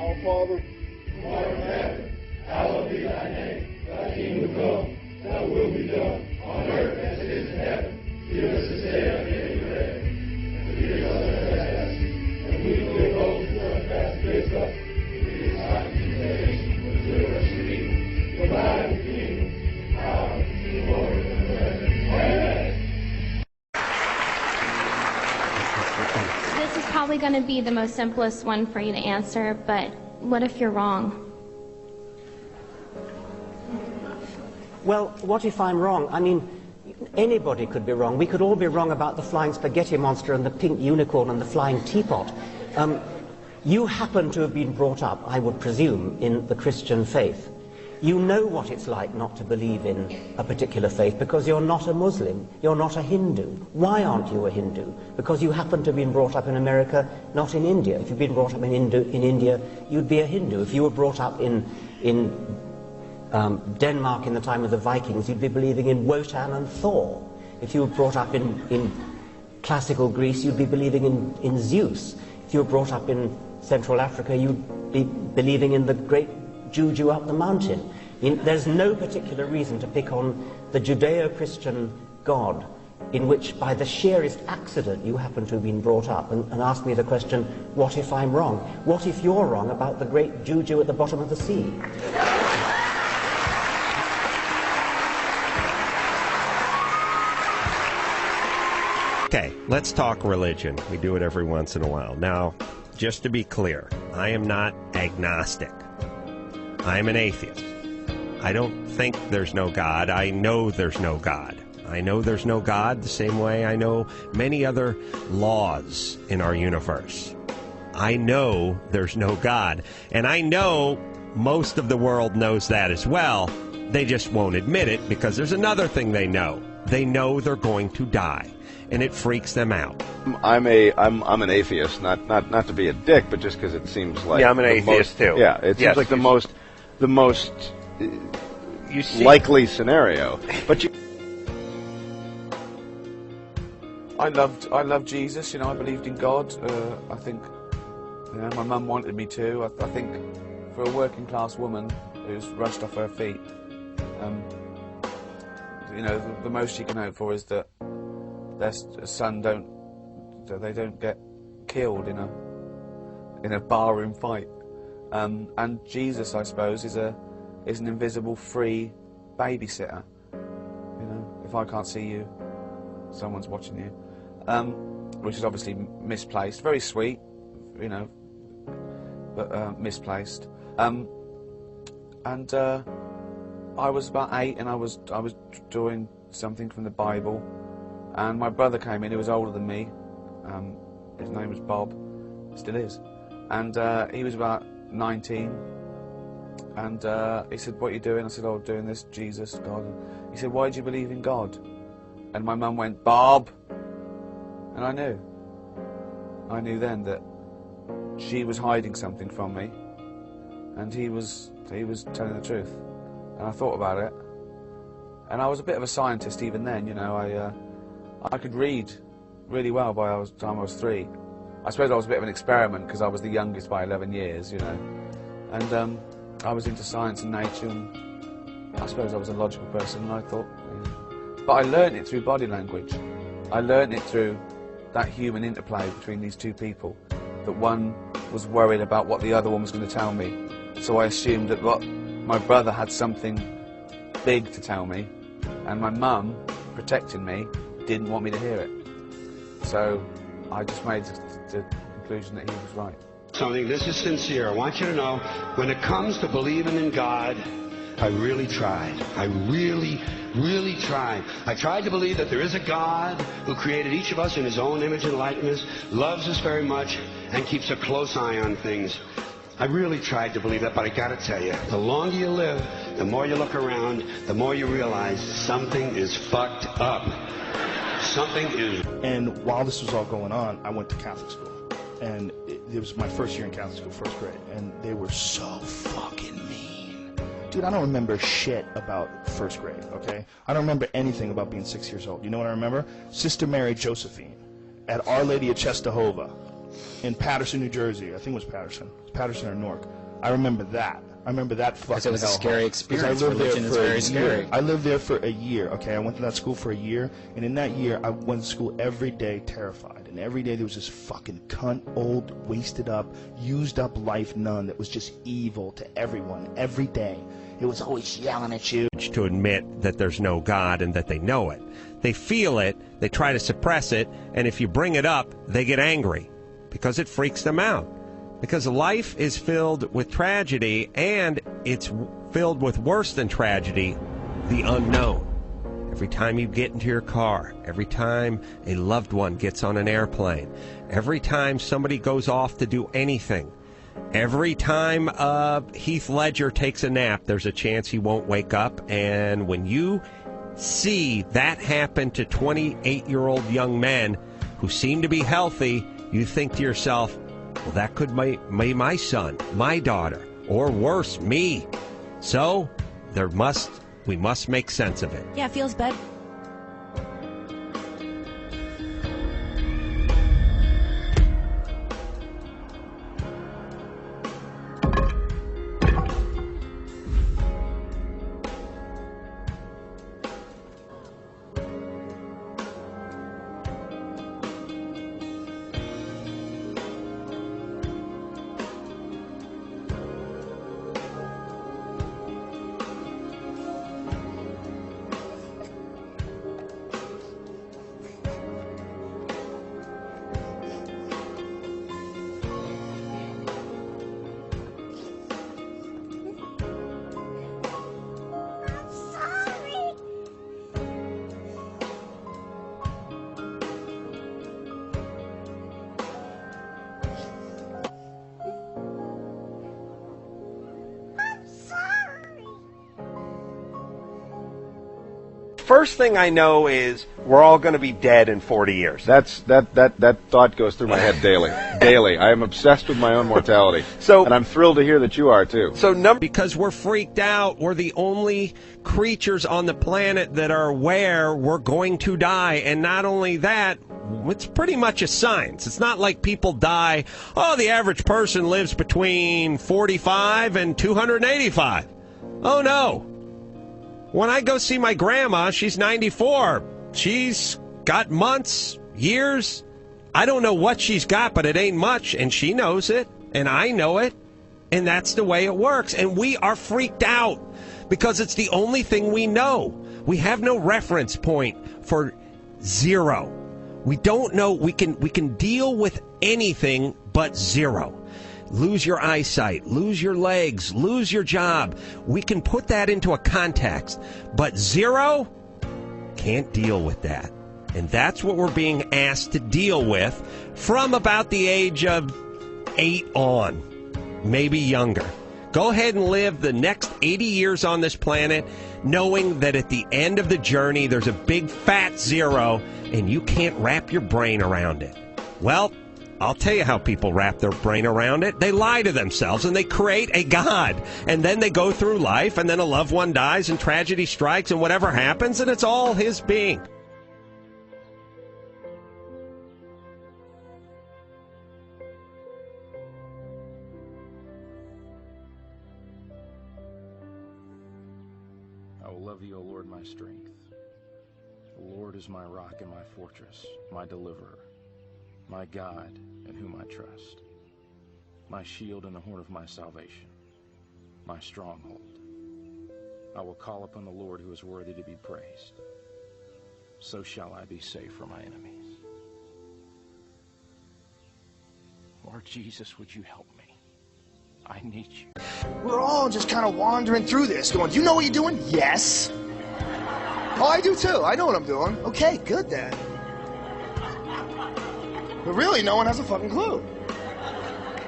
Our Father, who art in heaven, hallowed be thy name. Thy kingdom come, thy will be done, on earth as it is in heaven. Give us this day our daily bread, and forgive us our trespasses, and we forgive those who trespass against us. Lead us not into temptation, but deliver us from evil. For thine is the kingdom, the power, the glory, and the rest. Amen. This is probably going to be the most simplest one for you to answer, but what if you're wrong? Well, what if I'm wrong? I mean, anybody could be wrong. We could all be wrong about the flying spaghetti monster and the pink unicorn and the flying teapot. You happen to have been brought up, I would presume, in the Christian faith. You know what it's like not to believe in a particular faith because you're not a Muslim, you're not a Hindu. Why aren't you a Hindu? Because you happen to have been brought up in America, not in India. If you'd been brought up in India, you'd be a Hindu. If you were brought up in Denmark in the time of the Vikings, you'd be believing in Wotan and Thor. If you were brought up in classical Greece, you'd be believing in Zeus. If you were brought up in Central Africa, you'd be believing in the great Juju up the mountain. There's no particular reason to pick on the Judeo-Christian God in which by the sheerest accident you happen to have been brought up and ask me the question, what if I'm wrong? What if you're wrong about the great Juju at the bottom of the sea? Okay, let's talk religion. We do it every once in a while. Now, just to be clear, I am not agnostic. I'm an atheist. I don't think there's no God. I know there's no God. I know there's no God the same way I know many other laws in our universe. I know there's no God. And I know most of the world knows that as well. They just won't admit it because there's another thing they know. They know they're going to die. And it freaks them out. I'm an atheist, not to be a dick, but just because it seems like I'm an atheist too. Yeah, it seems like the most likely scenario. But I loved Jesus. You know, I believed in God. I think, you know, my mum wanted me to. I think for a working class woman who's rushed off her feet, you know, the most she can hope for is that their son don't get killed in a barroom fight. And Jesus, I suppose, is an invisible, free babysitter. You know, if I can't see you, someone's watching you, which is obviously misplaced. Very sweet, you know, but misplaced. And I was about 8, and I was doing something from the Bible. And my brother came in, who was older than me. His name was Bob, still is. And he was about 19. And he said, "What are you doing?" I said, "Oh, doing this, Jesus, God." And he said, "Why do you believe in God?" And my mum went, "Bob." And I knew then that she was hiding something from me. And he was telling the truth. And I thought about it. And I was a bit of a scientist even then, you know. I could read really well by the time I was 3. I suppose I was a bit of an experiment because I was the youngest by 11 years, you know. And I was into science and nature, and I suppose I was a logical person, and I thought... Yeah. But I learned it through body language. I learned it through that human interplay between these two people, that one was worried about what the other one was going to tell me. So I assumed that my brother had something big to tell me, and my mum, protecting me, didn't want me to hear it. So I just made the conclusion that he was right. Something, this is sincere. I want you to know, when it comes to believing in God, I really tried. I really, really tried. I tried to believe that there is a God who created each of us in his own image and likeness, loves us very much, and keeps a close eye on things. I really tried to believe that, but I gotta tell you, the longer you live, the more you look around, the more you realize something is fucked up. Something is... And while this was all going on, I went to Catholic school. And it was my first year in Catholic school, first grade. And they were so fucking mean. Dude, I don't remember shit about first grade, okay? I don't remember anything about being 6 years old. You know what I remember? Sister Mary Josephine at Our Lady of Czestochowa. in Patterson, New Jersey. I think it was Patterson or Newark. I remember that. I remember that fucking Because it was a scary experience. I lived Religion there is for very a scary. year. I lived there for a year, okay? I went to that school for a year, and in that year, I went to school every day terrified. And every day there was this fucking cunt, old, wasted up, used up life nun that was just evil to everyone, every day. It was always yelling at you. To admit that there's no God and that they know it. They feel it, they try to suppress it, and if you bring it up, they get angry because it freaks them out. Because life is filled with tragedy, and it's filled with worse than tragedy, the unknown. Every time you get into your car, every time a loved one gets on an airplane, every time somebody goes off to do anything, every time Heath Ledger takes a nap, there's a chance he won't wake up. And when you see that happen to 28-year-old young men who seem to be healthy, you think to yourself, well, that could be my son, my daughter, or worse, me. So we must make sense of it. Yeah, it feels bad. First thing I know is we're all going to be dead in 40 years. That thought goes through my head daily. Daily. I am obsessed with my own mortality. And I'm thrilled to hear that you are too. Because we're freaked out, we're the only creatures on the planet that are aware we're going to die. And not only that, it's pretty much a science. It's not like people die, the average person lives between 45 and 285. Oh no. When I go see my grandma, she's 94. She's got months, years. I don't know what she's got, but it ain't much, and she knows it, and I know it, and that's the way it works. And we are freaked out because it's the only thing we know. We have no reference point for zero. We don't know. We can deal with anything but zero. Lose your eyesight, lose your legs, lose your job. We can put that into a context. But zero, can't deal with that. And that's what we're being asked to deal with from about the age of 8 on, maybe younger. Go ahead and live the next 80 years on this planet knowing that at the end of the journey there's a big fat zero and you can't wrap your brain around it. Well, I'll tell you how people wrap their brain around it. They lie to themselves and they create a God. And then they go through life and then a loved one dies and tragedy strikes and whatever happens and it's all his being. I will love thee, O Lord, my strength. The Lord is my rock and my fortress, my deliverer, my God in whom I trust, my shield and the horn of my salvation, my stronghold. I will call upon the Lord who is worthy to be praised. So shall I be safe from my enemies. Lord Jesus, would you help me? I need you. We're all just kind of wandering through this going, do you know what you're doing? Yes. Oh, I do too. I know what I'm doing. Okay, good then. But really, no one has a fucking clue.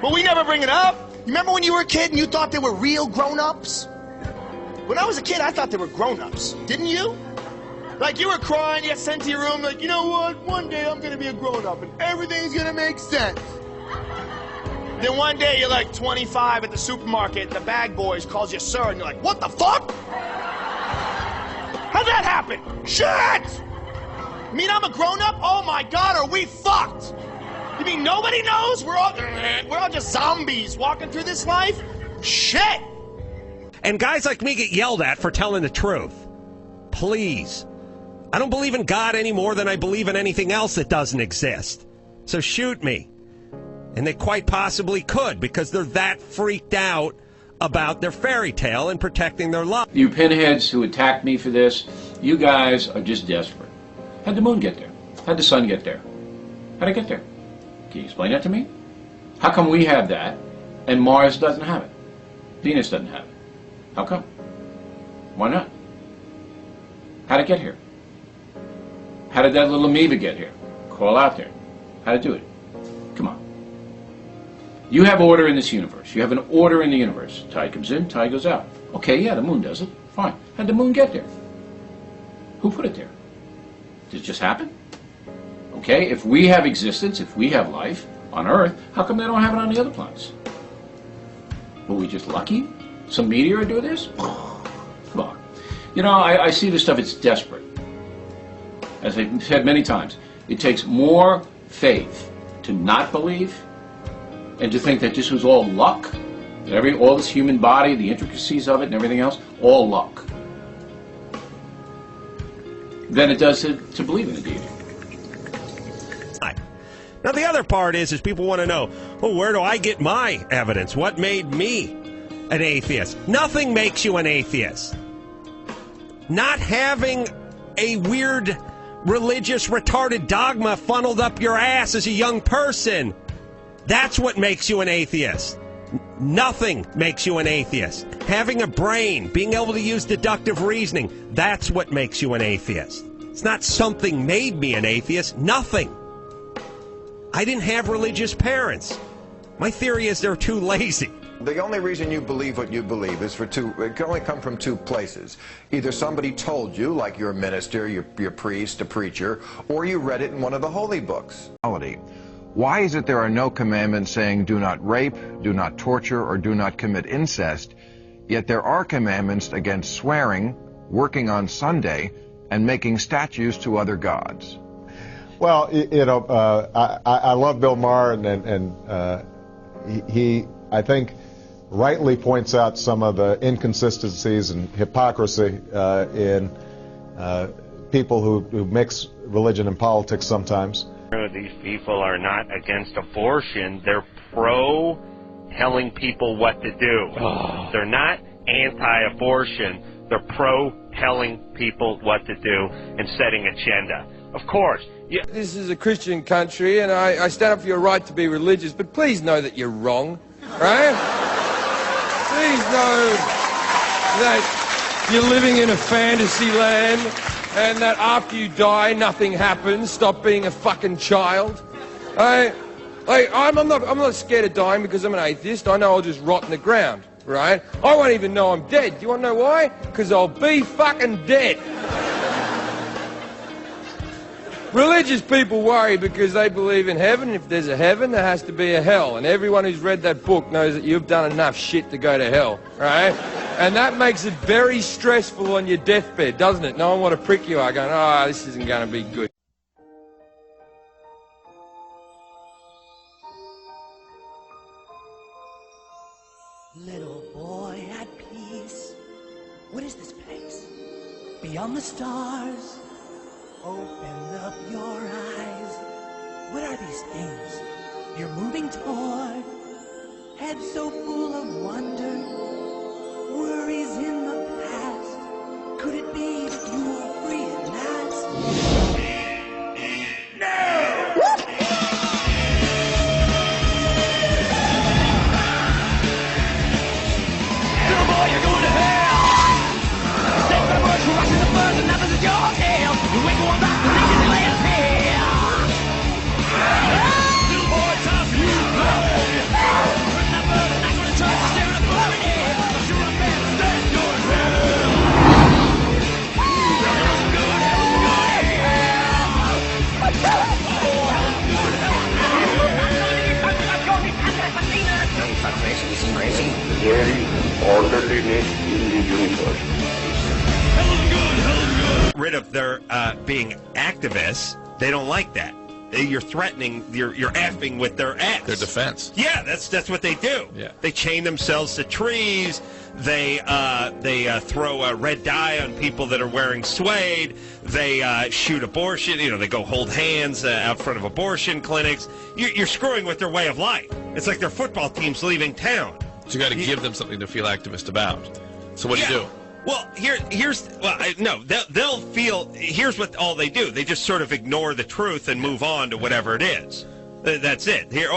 But we never bring it up. You remember when you were a kid and you thought they were real grown-ups? When I was a kid, I thought they were grown-ups. Didn't you? Like, you were crying, you got sent to your room, like, you know what? One day I'm going to be a grown-up and everything's going to make sense. Then one day you're like 25 at the supermarket and the bag boys calls you sir and you're like, what the fuck? How'd that happen? Shit! I mean, I'm a grown-up? Oh my God, are we fucked? You mean nobody knows? We're all just zombies walking through this life? Shit! And guys like me get yelled at for telling the truth. Please. I don't believe in God any more than I believe in anything else that doesn't exist. So shoot me. And they quite possibly could, because they're that freaked out about their fairy tale and protecting their love. You pinheads who attacked me for this, you guys are just desperate. How'd the moon get there? How'd the sun get there? How'd it get there? Can you explain that to me? How come we have that and Mars doesn't have it? Venus doesn't have it. How come? Why not? How'd it get here? How did that little amoeba get here? Crawl out there. How'd it do it? Come on. You have order in this universe. You have an order in the universe. Tide comes in, tide goes out. Okay, yeah, the moon does it. Fine. How'd the moon get there? Who put it there? Did it just happen? Okay, if we have existence, if we have life on Earth, how come they don't have it on the other planets? Were we just lucky? Some meteor do this? Come on. You know, I see this stuff, it's desperate. As I've said many times, it takes more faith to not believe and to think that this was all luck, that all this human body, the intricacies of it and everything else, all luck, than it does to believe in a deity. Now, the other part is people want to know, well, where do I get my evidence? What made me an atheist? Nothing makes you an atheist. Not having a weird religious retarded dogma funneled up your ass as a young person, that's what makes you an atheist. Nothing makes you an atheist. Having a brain, being able to use deductive reasoning, that's what makes you an atheist. It's not something made me an atheist. Nothing. I didn't have religious parents. My theory is they're too lazy. The only reason you believe what you believe is it can only come from two places. Either somebody told you, like your minister, your priest, a preacher, or you read it in one of the holy books. Why is it there are no commandments saying do not rape, do not torture, or do not commit incest, yet there are commandments against swearing, working on Sunday, and making statues to other gods? Well, I love Bill Maher, and he, I think, rightly points out some of the inconsistencies and hypocrisy in people who mix religion and politics sometimes. These people are not against abortion. They're pro telling people what to do. They're not anti-abortion. They're pro telling people what to do and setting agenda. Of course. Yeah. This is a Christian country, and I stand up for your right to be religious, but please know that you're wrong, right? Please know that you're living in a fantasy land, and that after you die, nothing happens. Stop being a fucking child. I'm not scared of dying because I'm an atheist. I know I'll just rot in the ground, right? I won't even know I'm dead. Do you want to know why? Because I'll be fucking dead. Religious people worry because they believe in heaven. If there's a heaven, there has to be a hell. And everyone who's read that book knows that you've done enough shit to go to hell, right? And that makes it very stressful on your deathbed, doesn't it? No one want to prick you out going, oh, this isn't going to be good. Little boy at peace. What is this place? Beyond the stars. Open up your eyes. What are these things you're moving toward? Head so full of wonder. Worries in the past. Could it be that you are free at last? No! Little boy, you're going to hell. Take my brush, rocking the birds, and nothing is your tail. You wake one back, and you can lay a tail. Little boy, time for you to play. Hurt that bird, and I'm gonna try to stare at a blurry head. Don't you run back, stay in your head. Rid of their being activists, they don't like that. you're threatening, you're effing with their ex. Their defense. Yeah, that's what they do. Yeah. They chain themselves to trees. They throw red dye on people that are wearing suede. They shoot abortion. They go hold hands out front of abortion clinics. You're screwing with their way of life. It's like their football team's leaving town. So you got to give them something to feel activist about. So what do you do? Well, they'll feel. Here's what all they do. They just sort of ignore the truth and move on to whatever it is. That's it. Here,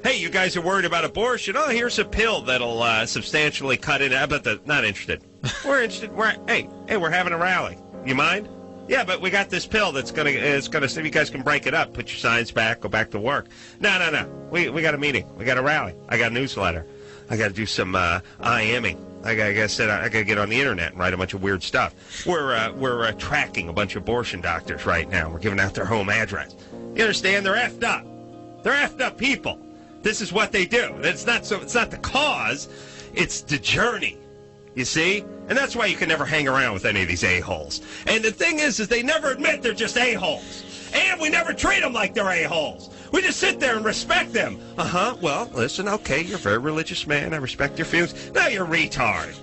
hey, you guys are worried about abortion. Oh, here's a pill that'll substantially cut in. But not interested. We're interested. Hey, we're having a rally. You mind? Yeah, but we got this pill that's gonna so you guys can break it up, put your signs back, go back to work. No. We got a meeting. We got a rally. I got a newsletter. I got to do some IMing. I got to get on the internet and write a bunch of weird stuff. We're tracking a bunch of abortion doctors right now. We're giving out their home address. You understand? They're effed up. They're effed up people. This is what they do. It's not the cause. It's the journey. You see? And that's why you can never hang around with any of these a-holes. And the thing is they never admit they're just a-holes. And we never treat them like they're a-holes. We just sit there and respect them. Well, listen, okay, you're a very religious man. I respect your feelings. No, you're a retard.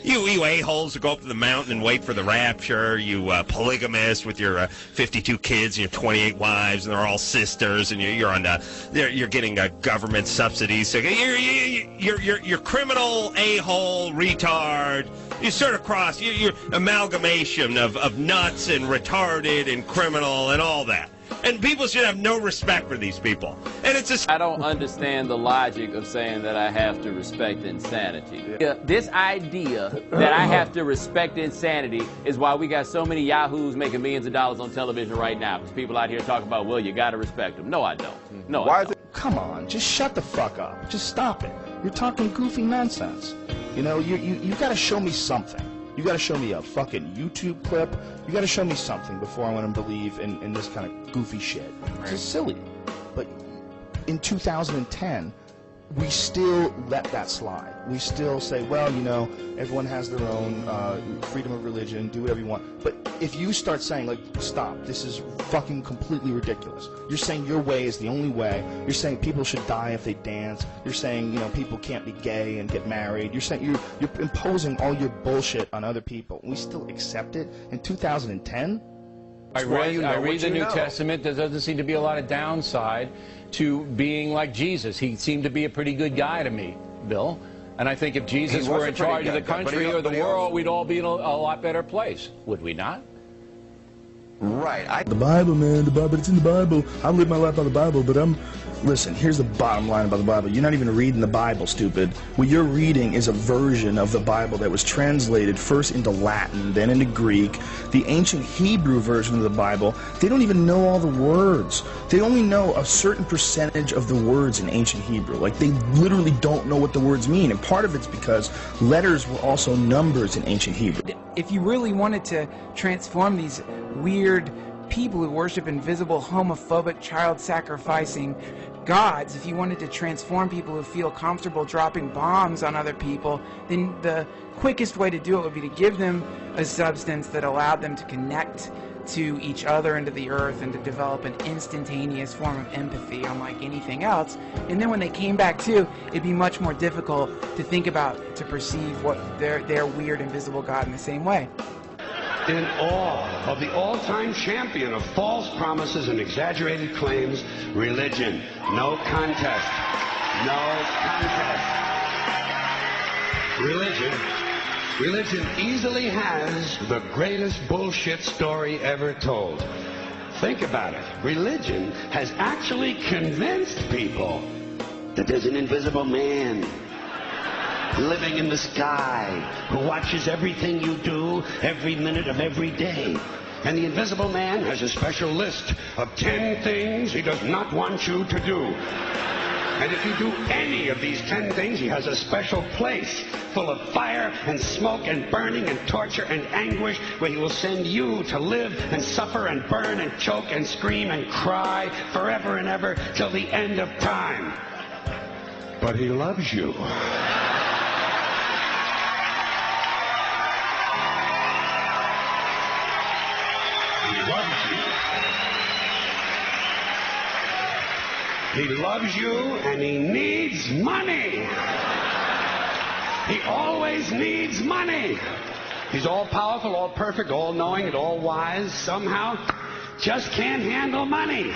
You a-holes who go up to the mountain and wait for the rapture. You polygamists with your 52 kids and your 28 wives, and they're all sisters, and you're getting government subsidies. So you're criminal a-hole retard. You sort of cross. You're amalgamation of nuts and retarded and criminal and all that. And people should have no respect for these people. And it's just... I don't understand the logic of saying that I have to respect insanity. This idea that I have to respect insanity is why we got so many yahoos making millions of dollars on television right now. Because people out here talking about, well, you got to respect them. No, I don't. No, I don't. Come on, just shut the fuck up. Just stop it. You're talking goofy nonsense. You got to show me something. You got to show me a fucking YouTube clip. You got to show me something before I want to believe in this kind of goofy shit. It's just silly. But in 2010, we still let that slide. We still say, well, everyone has their own freedom of religion, do whatever you want. But if you start saying, like, stop, this is fucking completely ridiculous. You're saying your way is the only way. You're saying people should die if they dance. You're saying, people can't be gay and get married. You're saying you're imposing all your bullshit on other people. We still accept it in 2010? I read the New Testament. There doesn't seem to be a lot of downside to being like Jesus. He seemed to be a pretty good guy to me, Bill. And I think if Jesus were in charge of the country or the world, we'd all be in a lot better place. Would we not? Right. The Bible, man, the Bible, it's in the Bible. I live my life by the Bible, but listen, here's the bottom line about the Bible. You're not even reading the Bible, stupid. What you're reading is a version of the Bible that was translated first into Latin, then into Greek. The ancient Hebrew version of the Bible, they don't even know all the words. They only know a certain percentage of the words in ancient Hebrew. Like, they literally don't know what the words mean. And part of it's because letters were also numbers in ancient Hebrew. If you really wanted to transform these weird people who worship invisible, homophobic, child-sacrificing gods, if you wanted to transform people who feel comfortable dropping bombs on other people, then the quickest way to do it would be to give them a substance that allowed them to connect to each other and to the earth and to develop an instantaneous form of empathy unlike anything else. And then when they came back to, it'd be much more difficult to think about, to perceive what their weird invisible God in the same way. In awe of the all-time champion of false promises and exaggerated claims, religion. No contest. No contest. Religion easily has the greatest bullshit story ever told. Think about it. Religion has actually convinced people that there's an invisible man living in the sky who watches everything you do every minute of every day. And the invisible man has a special list of 10 things he does not want you to do. And if you do any of these 10 things, he has a special place full of fire and smoke and burning and torture and anguish where he will send you to live and suffer and burn and choke and scream and cry forever and ever till the end of time. But he loves you. He loves you. He loves you and he needs money. He always needs money. He's all powerful, all perfect, all knowing, and all wise. Somehow, just can't handle money.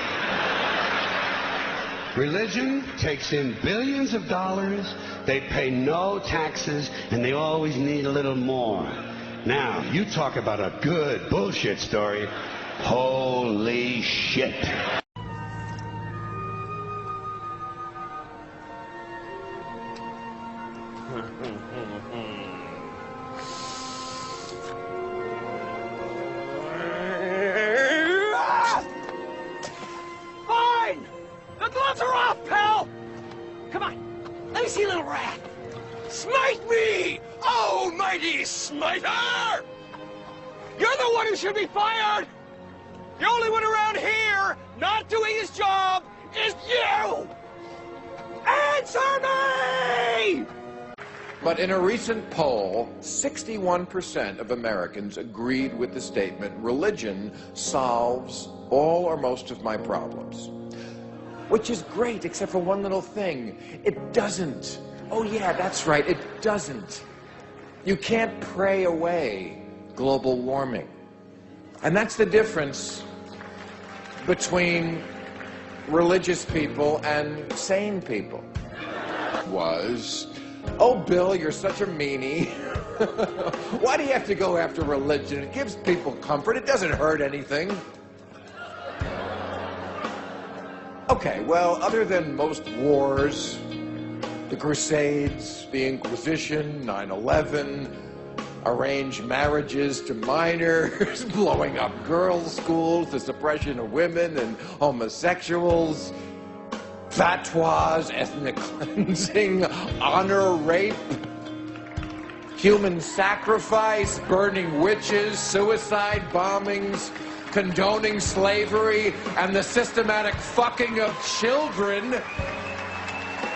Religion takes in billions of dollars. They pay no taxes, and they always need a little more. Now, you talk about a good bullshit story. Holy shit. Fine! The gloves are off, pal! Come on, let me see a little rat. Smite me, oh mighty smiter! You're the one who should be fired! The only one around here not doing his job is you! Answer me! But in a recent poll, 61% of Americans agreed with the statement, religion solves all or most of my problems. Which is great, except for one little thing. It doesn't. Oh yeah, that's right, it doesn't. You can't pray away global warming. And that's the difference between religious people and sane people. Oh, Bill, you're such a meanie. Why do you have to go after religion? It gives people comfort. It doesn't hurt anything. Okay, well, other than most wars, the Crusades, the Inquisition, 9/11, arranged marriages to minors, blowing up girls' schools, the suppression of women and homosexuals, fatwas, ethnic cleansing, honor rape, human sacrifice, burning witches, suicide bombings, condoning slavery, and the systematic fucking of children.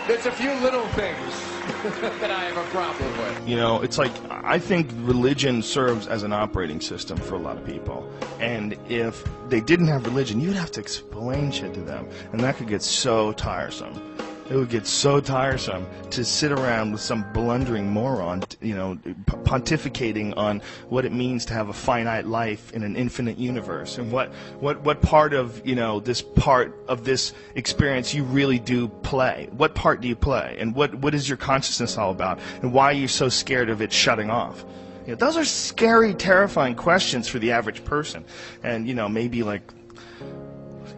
There's a few little things that I have a problem with. You know, it's like, I think religion serves as an operating system for a lot of people. And if they didn't have religion, you'd have to explain shit to them. And that could get so tiresome. It would get so tiresome to sit around with some blundering moron, you know, pontificating on what it means to have a finite life in an infinite universe, and what part of, you know, this part of this experience you really do play. What part do you play, and what is your consciousness all about, and why are you so scared of it shutting off? You know, those are scary, terrifying questions for the average person. And, you know, maybe like,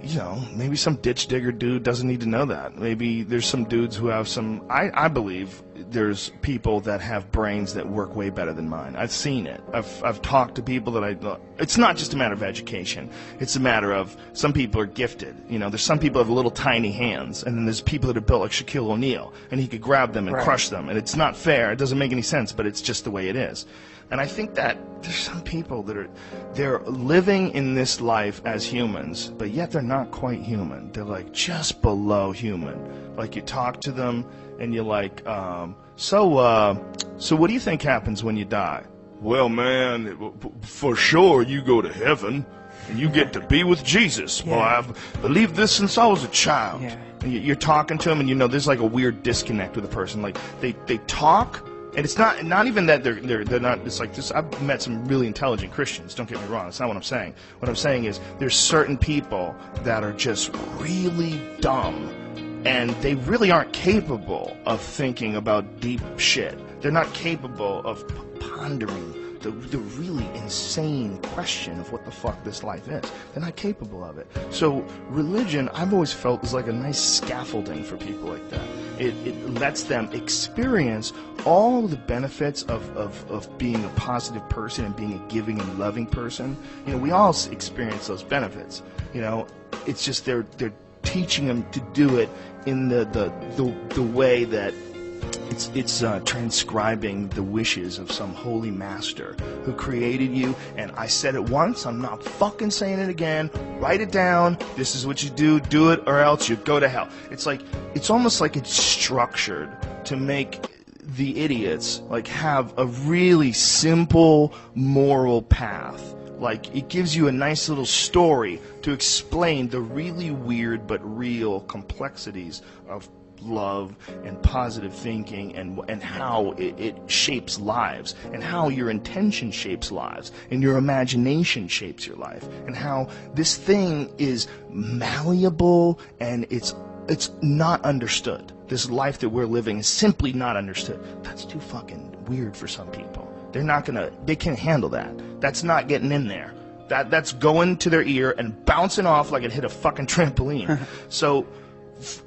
you know, maybe some ditch digger dude doesn't need to know that. Maybe there's some dudes who have some, I believe there's people that have brains that work way better than mine. I've seen it. I've talked to people that it's not just a matter of education. It's a matter of, some people are gifted. You know, there's some people that have little tiny hands, and then there's people that are built like Shaquille O'Neal, and he could grab them and crush them. And it's not fair. It doesn't make any sense, but it's just the way it is. And I think that there's some people that they're living in this life as humans, but yet they're not quite human. They're like just below human. Like, you talk to them and you're like, so what do you think happens when you die? Well, man, for sure you go to heaven and you get to be with Jesus. Yeah. Well, I've believed this since I was a child. Yeah. And you're talking to them, and you know there's like a weird disconnect with a person. Like they talk. And it's not even that they're not, it's like this. I've met some really intelligent Christians, don't get me wrong, that's not what I'm saying. What I'm saying is there's certain people that are just really dumb, and they really aren't capable of thinking about deep shit. They're not capable of pondering the really insane question of what the fuck this life is. They're not capable of it. So religion, I've always felt, is like a nice scaffolding for people like that. It lets them experience all the benefits of being a positive person and being a giving and loving person. You know, we all experience those benefits. You know, it's just they're teaching them to do it in the way that it's transcribing the wishes of some holy master who created you. And I said it once, I'm not fucking saying it again. Write it down. This is what you do it, or else you go to hell. It's like, it's almost like it's structured to make the idiots like have a really simple moral path. Like, it gives you a nice little story to explain the really weird but real complexities of love and positive thinking and how it shapes lives, and how your intention shapes lives, and your imagination shapes your life, and how this thing is malleable and it's not understood. This life that we're living is simply not understood. That's too fucking weird for some people. They can't handle that. That's not getting in there. That's going to their ear and bouncing off like it hit a fucking trampoline. So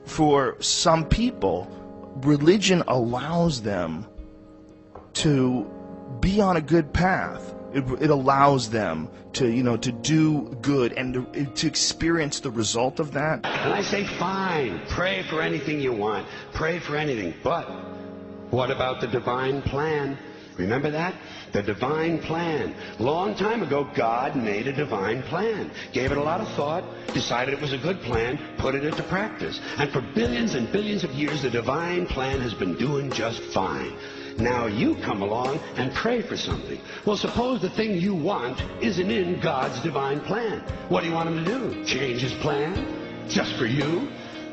for some people, religion allows them to be on a good path. It allows them to, to do good and to experience the result of that. And I say, fine, pray for anything you want. Pray for anything. But what about the divine plan? Remember that? The divine plan. Long time ago, God made a divine plan. Gave it a lot of thought, decided it was a good plan, put it into practice. And for billions and billions of years, the divine plan has been doing just fine. Now you come along and pray for something. Well, suppose the thing you want isn't in God's divine plan. What do you want him to do? Change his plan? Just for you?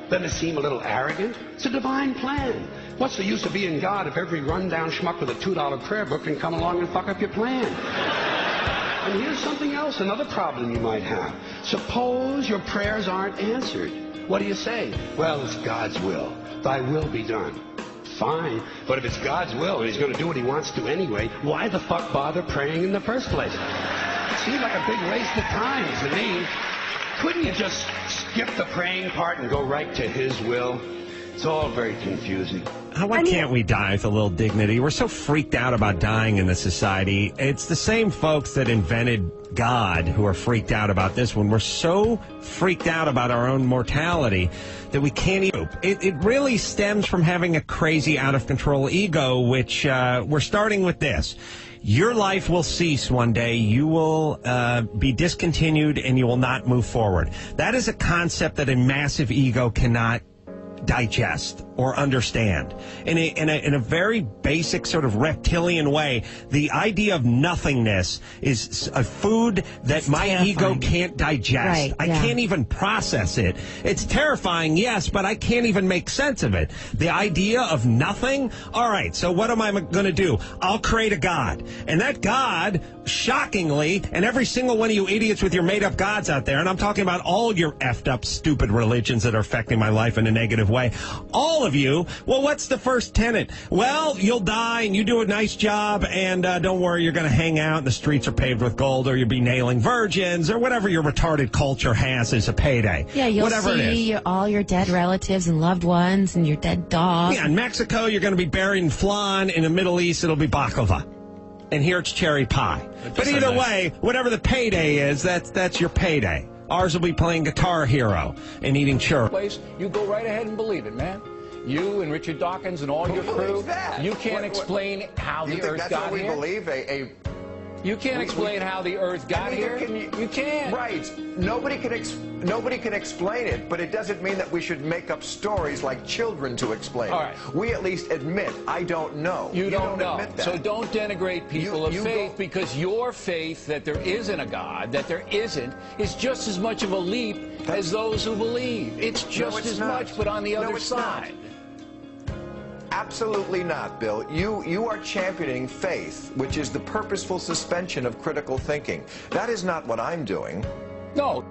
Doesn't it seem a little arrogant? It's a divine plan. What's the use of being God if every rundown schmuck with a $2 prayer book can come along and fuck up your plan? And here's something else, another problem you might have. Suppose your prayers aren't answered. What do you say? Well, it's God's will. Thy will be done. Fine, but if it's God's will and he's going to do what he wants to anyway, why the fuck bother praying in the first place? It seems like a big waste of time to me. Couldn't you just skip the praying part and go right to his will? It's all very confusing. Why can't we die with a little dignity? We're so freaked out about dying in this society. It's the same folks that invented God who are freaked out about this one. We're so freaked out about our own mortality that we can't even... It really stems from having a crazy, out-of-control ego, which we're starting with this. Your life will cease one day. You will be discontinued and you will not move forward. That is a concept that a massive ego cannot digest or understand. In a very basic sort of reptilian way, the idea of nothingness is a food that my ego can't digest. Right, I can't even process it. It's terrifying, yes, but I can't even make sense of it. The idea of nothing? All right, so what am I going to do? I'll create a God. And that God, shockingly, and every single one of you idiots with your made-up gods out there, and I'm talking about all your effed up, stupid religions that are affecting my life in a negative way, all of you, well, what's the first tenet? Well, you'll die and you do a nice job, and don't worry, you're going to hang out and the streets are paved with gold, or you'll be nailing virgins, or whatever your retarded culture has as a payday. Yeah, you'll whatever see all your dead relatives and loved ones and your dead dog. Yeah, in Mexico, you're going to be buried in flan. In the Middle East, it'll be baklava. And here it's cherry pie. But either way, whatever the payday is, that's your payday. Ours will be playing Guitar Hero and eating churros. You go right ahead and believe it, man. You and Richard Dawkins and all your crew, you can't explain how the Earth got here. You can't explain how the Earth got here. You can't. Right. Nobody can explain it, but it doesn't mean that we should make up stories like children to explain it. All right. We at least admit, I don't know. You don't know. Admit that. So don't denigrate people of faith, because your faith that there isn't a God, that there isn't, is just as much of a leap as those who believe. It's just as much, but on the other side. Absolutely not, Bill. You are championing faith, which is the purposeful suspension of critical thinking. That is not what I'm doing. No.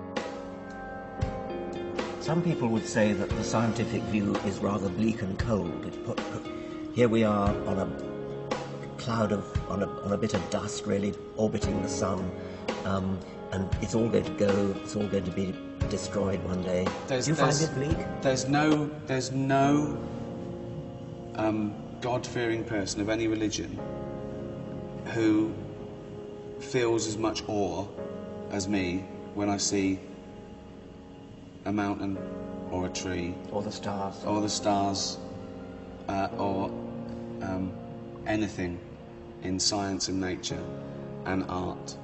Some people would say that the scientific view is rather bleak and cold. Here we are on a cloud of, on a bit of dust, really, orbiting the sun, and it's all going to go, it's all going to be destroyed one day. Do you find it bleak? There's no God-fearing person of any religion who feels as much awe as me when I see a mountain or a tree or the stars or anything in science and nature and art.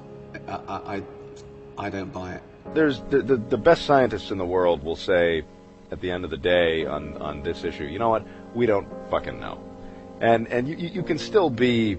I don't buy it. There's the best scientists in the world will say at the end of the day on this issue, you know what, we don't fucking know. And you can still be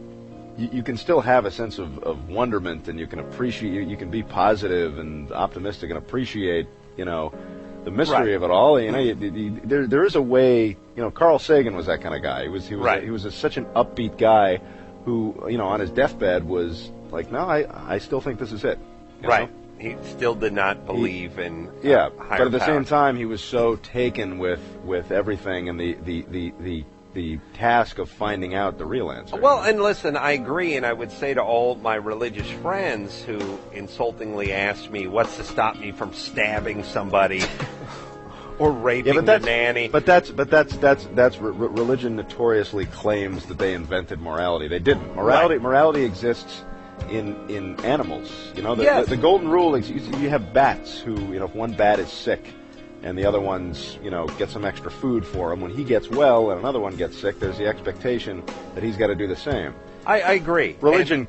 you can still have a sense of wonderment, and you can appreciate, you can be positive and optimistic and appreciate, the mystery of it all. There is a way. Carl Sagan was that kind of guy. He was such an upbeat guy who, on his deathbed was like, no, I still think this is it. you know? He still did not believe in higher but at the power. same time, he was so taken with everything and the task of finding out the real answer. Well, and listen, I agree, and I would say to all my religious friends who insultingly ask me, what's to stop me from stabbing somebody or raping the nanny? But religion notoriously claims that they invented morality. They didn't. Morality exists in animals. The golden rule is you have bats who, if one bat is sick and the other one's, get some extra food for him, when he gets well and another one gets sick, there's the expectation that he's got to do the same. I agree. Religion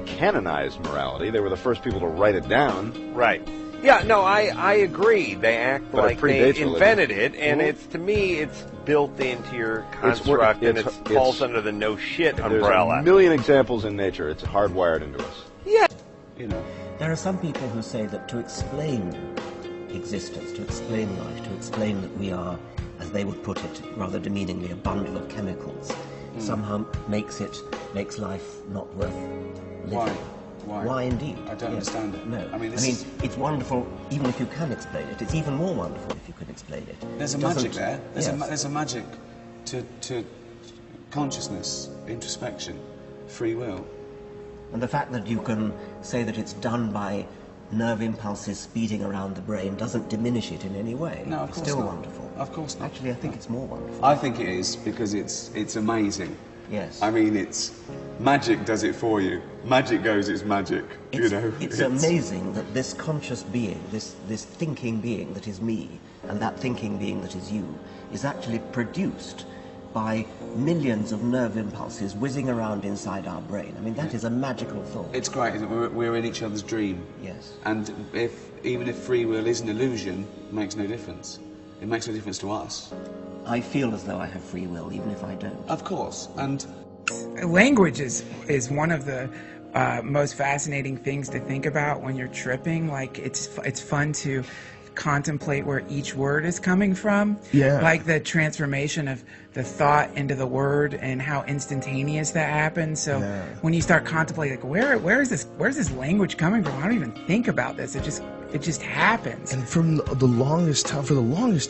canonized morality. They were the first people to write it down. Right. Yeah, no, I agree. They act But it like they predates invented religion. it, and Mhm. to me, it's built into your construct, and it falls under the no shit There's umbrella. a million examples in nature. It's hardwired into us. Yeah. There are some people who say that to explain existence, to explain life, to explain that we are, as they would put it, rather demeaningly, a bundle of chemicals, somehow makes life not worth living. Why indeed? I don't understand it. No. I mean, this it's wonderful, even if you can explain it. It's even more wonderful if you can explain it. There's a It doesn't- magic there. There's Yes. a magic to consciousness, introspection, free will. And the fact that you can say that it's done by nerve impulses speeding around the brain doesn't diminish it in any way. No, of it's course still not. wonderful. Of course not. Actually, I think it's more wonderful. I think it is because it's amazing. Yes. I mean, it's magic does it for you. Magic goes, it's magic. It's amazing that this conscious being, this thinking being that is me, and that thinking being that is you, is actually produced by millions of nerve impulses whizzing around inside our brain. I mean, that is a magical thought. It's great, isn't it? We're in each other's dream. Yes. And even if free will is an illusion, it makes no difference. It makes no difference to us. I feel as though I have free will, even if I don't. Of course. And language is one of the most fascinating things to think about when you're tripping. Like it's fun to contemplate where each word is coming from. Yeah. Like the transformation of the thought into the word and how instantaneous that happens. So when you start contemplating, like where's this language coming from? I don't even think about this. It just happens. And for the longest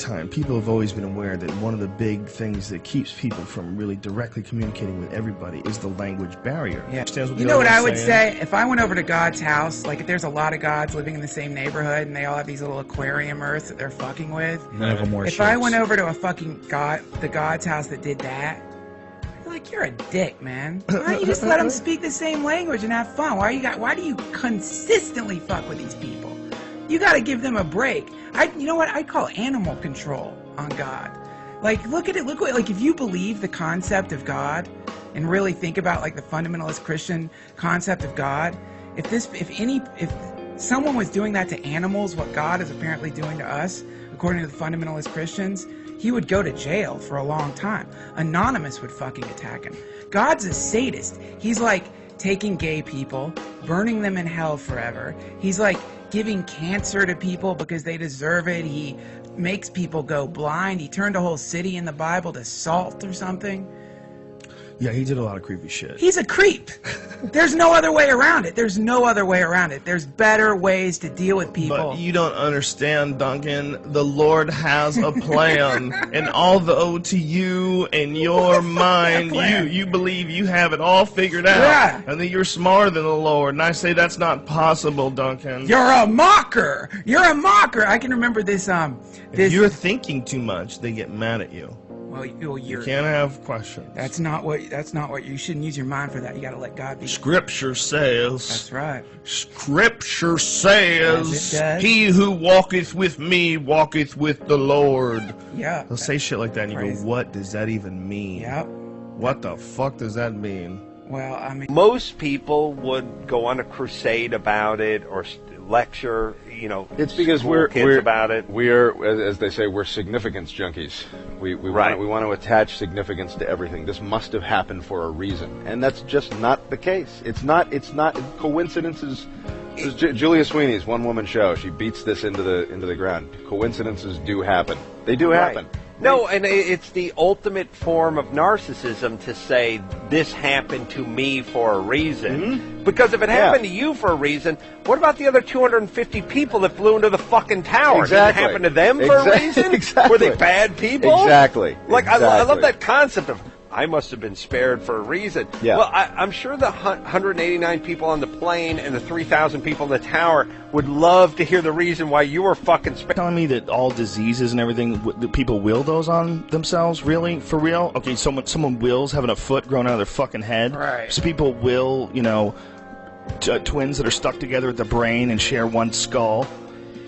time, people have always been aware that one of the big things that keeps people from really directly communicating with everybody is the language barrier. Yeah. Understands You know what I would say? If I went over to God's house, like if there's a lot of gods living in the same neighborhood and they all have these little aquarium earths that they're fucking with. None of them wear If I went over to a fucking the God's house that did that, I'd be like, you're a dick, man. Why don't you just let them speak the same language and have fun? Why do you consistently fuck with these people? You got to give them a break. You know what? I call animal control on God. Like, look at it. Like, if you believe the concept of God and really think about like the fundamentalist Christian concept of God, if someone was doing that to animals, what God is apparently doing to us, according to the fundamentalist Christians, he would go to jail for a long time. Anonymous would fucking attack him. God's a sadist. He's like taking gay people, burning them in hell forever. He's like giving cancer to people because they deserve it. He makes people go blind. He turned a whole city in the Bible to salt or something. Yeah, he did a lot of creepy shit. He's a creep. There's no other way around it. There's no other way around it. There's better ways to deal with people. But you don't understand, Duncan. The Lord has a plan, and although to you and your mind, you believe you have it all figured out, Yeah. and that you're smarter than the Lord, and I say that's not possible, Duncan. You're a mocker. You're a mocker. I can remember this. If you're thinking too much, they get mad at you. Well, You you're. can't have questions. That's not what. You shouldn't use your mind for that. You got to let God be. Scripture says. That's right. Scripture As says, it does. "He who walketh with me walketh with the Lord." Yeah. They'll say shit like that, and you Praise. go, "What does that even mean?" Yep. What the fuck does that mean? Well, I mean, most people would go on a crusade about it or lecture, It's because we're kids about it. We're, as they say, we're significance junkies. We Right. want to attach significance to everything. This must have happened for a reason, and that's just not the case. It's not coincidences. Julia Sweeney's one-woman show. She beats this into the ground. Coincidences do happen. They do happen. No, and it's the ultimate form of narcissism to say, this happened to me for a reason. Because if it happened to you for a reason, what about the other 250 people that flew into the fucking tower? Exactly. Did it happen to them for a reason? Exactly. Were they bad people? Exactly. Like, I love Exactly. that concept of, I must have been spared for a reason. Yeah. Well, I'm sure the 189 people on the plane and the 3,000 people in the tower would love to hear the reason why you were fucking spared. Telling me that all diseases and everything, that people will those on themselves? Really? For real? Okay, someone wills having a foot growing out of their fucking head. Right. So people will, twins that are stuck together at the brain and share one skull.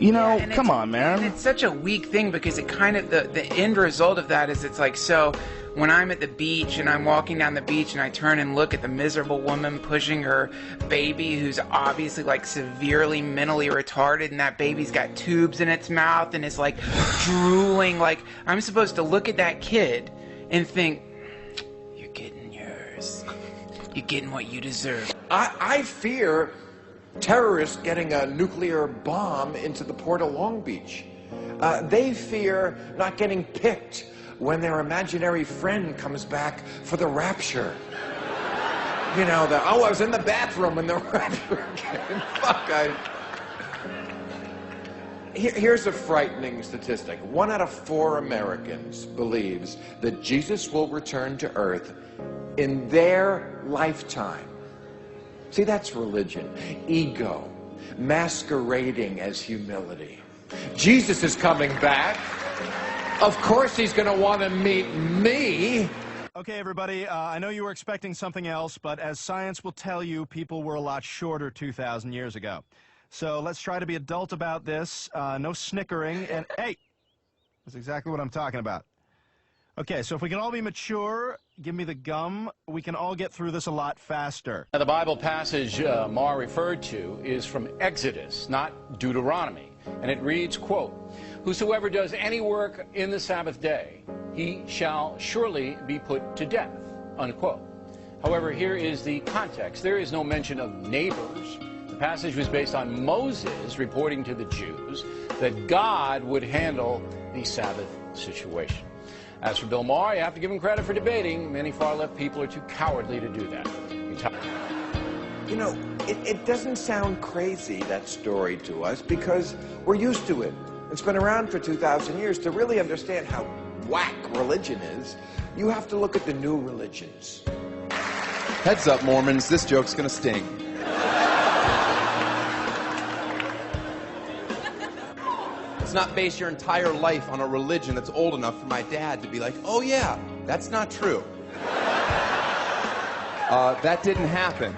Come on, man. And it's such a weak thing because it kind of, the end result of that is it's like, so when I'm at the beach and I'm walking down the beach and I turn and look at the miserable woman pushing her baby who's obviously like severely mentally retarded, and that baby's got tubes in its mouth and is like drooling, like I'm supposed to look at that kid and think, you're getting yours. You're getting what you deserve. I fear terrorists getting a nuclear bomb into the port of Long Beach. They fear not getting picked when their imaginary friend comes back for the rapture. I was in the bathroom when the rapture came. Fuck, Here's a frightening statistic. 1 out of 4 Americans believes that Jesus will return to Earth in their lifetime. See, that's religion. Ego, masquerading as humility. Jesus is coming back. Of course he's going to want to meet me. Okay, everybody, I know you were expecting something else, but as science will tell you, people were a lot shorter 2,000 years ago. So let's try to be adult about this. No snickering. And, hey, that's exactly what I'm talking about. Okay, so if we can all be mature, give me the gum, we can all get through this a lot faster. Now, the Bible passage Mar referred to is from Exodus, not Deuteronomy. And it reads, quote, "Whosoever does any work in the Sabbath day, he shall surely be put to death," unquote. However, here is the context. There is no mention of neighbors. The passage was based on Moses reporting to the Jews that God would handle the Sabbath situation. As for Bill Maher, you have to give him credit for debating. Many far-left people are too cowardly to do that. It doesn't sound crazy, that story, to us, because we're used to it. It's been around for 2,000 years. To really understand how whack religion is, you have to look at the new religions. Heads up, Mormons, this joke's gonna sting. Let's not base your entire life on a religion that's old enough for my dad to be like, oh yeah, that's not true. That didn't happen.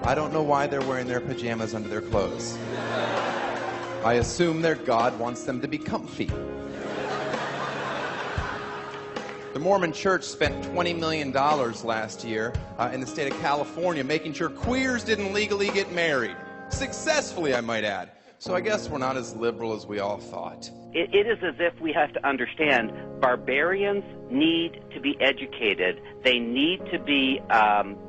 I don't know why they're wearing their pajamas under their clothes. I assume their God wants them to be comfy. The Mormon Church spent $20 million last year in the state of California making sure queers didn't legally get married. Successfully, I might add. So I guess we're not as liberal as we all thought. It is as if we have to understand barbarians need to be educated. They need to be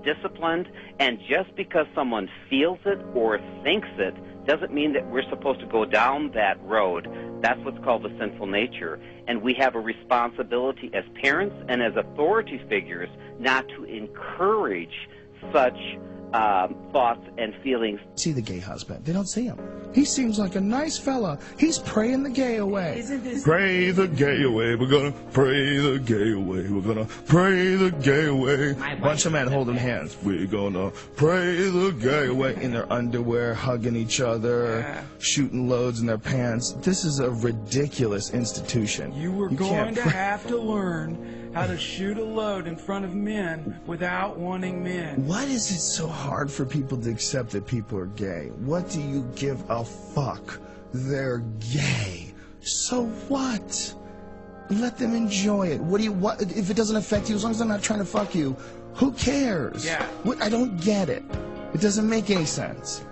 disciplined. And just because someone feels it or thinks it doesn't mean that we're supposed to go down that road. That's what's called the sinful nature. And we have a responsibility as parents and as authority figures not to encourage such thoughts and feelings. See the gay husband. They don't see him. He seems like a nice fella. He's praying the gay away. Isn't this... Pray the gay away. We're gonna pray the gay away. We're gonna pray the gay away. Bunch of men holding hands. We're gonna pray the gay away in their underwear, hugging each other, shooting loads in their pants. This is a ridiculous institution. You were going to have to learn how to shoot a load in front of men without wanting men. What is it so hard for people to accept that people are gay? What do you give a fuck? They're gay. So what? Let them enjoy it. What if it doesn't affect you? As long as I'm not trying to fuck you, who cares? Yeah. I don't get it. It doesn't make any sense.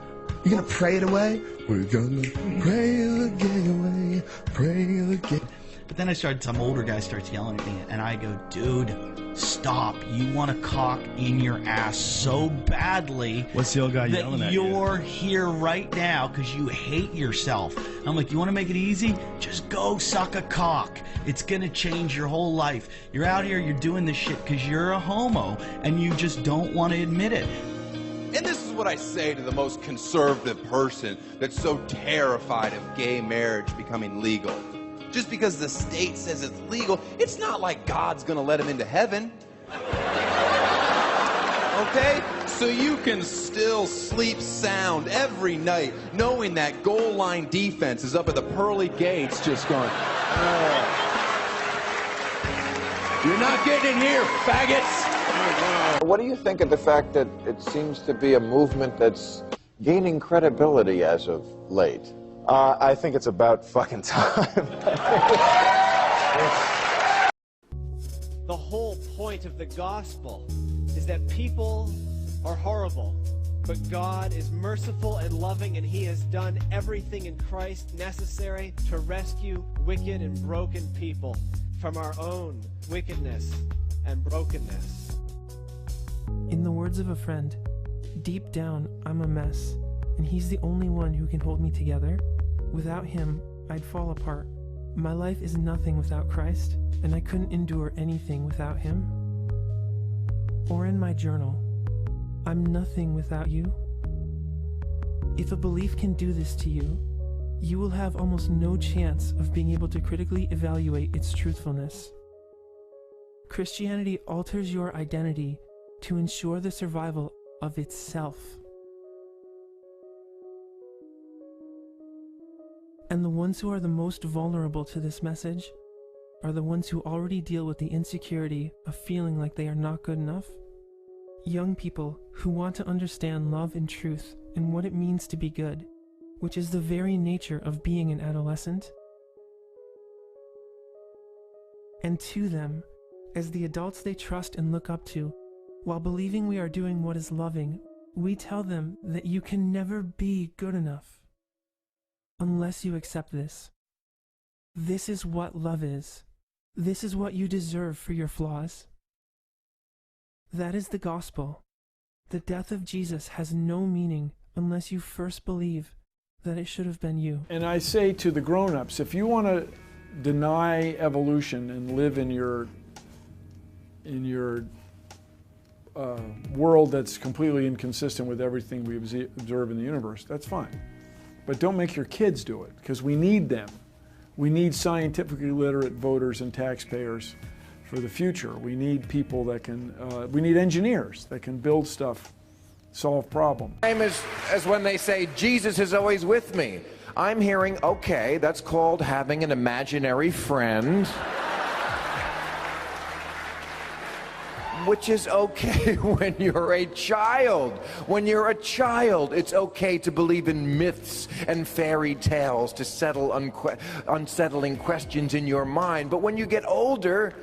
You're gonna pray it away? We're gonna pray the gay away, pray the gay. But then some older guy starts yelling at me, and I go, dude, stop. You want a cock in your ass so badly. What's the old guy yelling at you? You're here right now because you hate yourself. I'm like, you want to make it easy? Just go suck a cock. It's going to change your whole life. You're out here, you're doing this shit because you're a homo, and you just don't want to admit it. And this is what I say to the most conservative person that's so terrified of gay marriage becoming legal. Just because the state says it's legal, it's not like God's gonna let him into heaven. Okay? So you can still sleep sound every night knowing that goal line defense is up at the pearly gates just going, you're not getting in here, faggots! What do you think of the fact that it seems to be a movement that's gaining credibility as of late? I think it's about fucking time. The whole point of the gospel is that people are horrible, but God is merciful and loving, and he has done everything in Christ necessary to rescue wicked and broken people from our own wickedness and brokenness. In the words of a friend, deep down, I'm a mess, and he's the only one who can hold me together. Without him, I'd fall apart. My life is nothing without Christ, and I couldn't endure anything without him. Or in my journal, I'm nothing without you. If a belief can do this to you, you will have almost no chance of being able to critically evaluate its truthfulness. Christianity alters your identity to ensure the survival of itself. And the ones who are the most vulnerable to this message are the ones who already deal with the insecurity of feeling like they are not good enough. Young people who want to understand love and truth and what it means to be good, which is the very nature of being an adolescent. And to them, as the adults they trust and look up to, while believing we are doing what is loving, we tell them that you can never be good enough unless you accept this. This is what love is. This is what you deserve for your flaws. That is the gospel. The death of Jesus has no meaning unless you first believe that it should have been you. And I say to the grown-ups, if you want to deny evolution and live in your world that's completely inconsistent with everything we observe in the universe, that's fine. But don't make your kids do it, because we need them. We need scientifically literate voters and taxpayers for the future. We need people that can, we need engineers that can build stuff, solve problems. Same as when they say, Jesus is always with me. I'm hearing, okay, that's called having an imaginary friend. Which is okay when you're a child. When you're a child, it's okay to believe in myths and fairy tales to settle unsettling questions in your mind. But when you get older,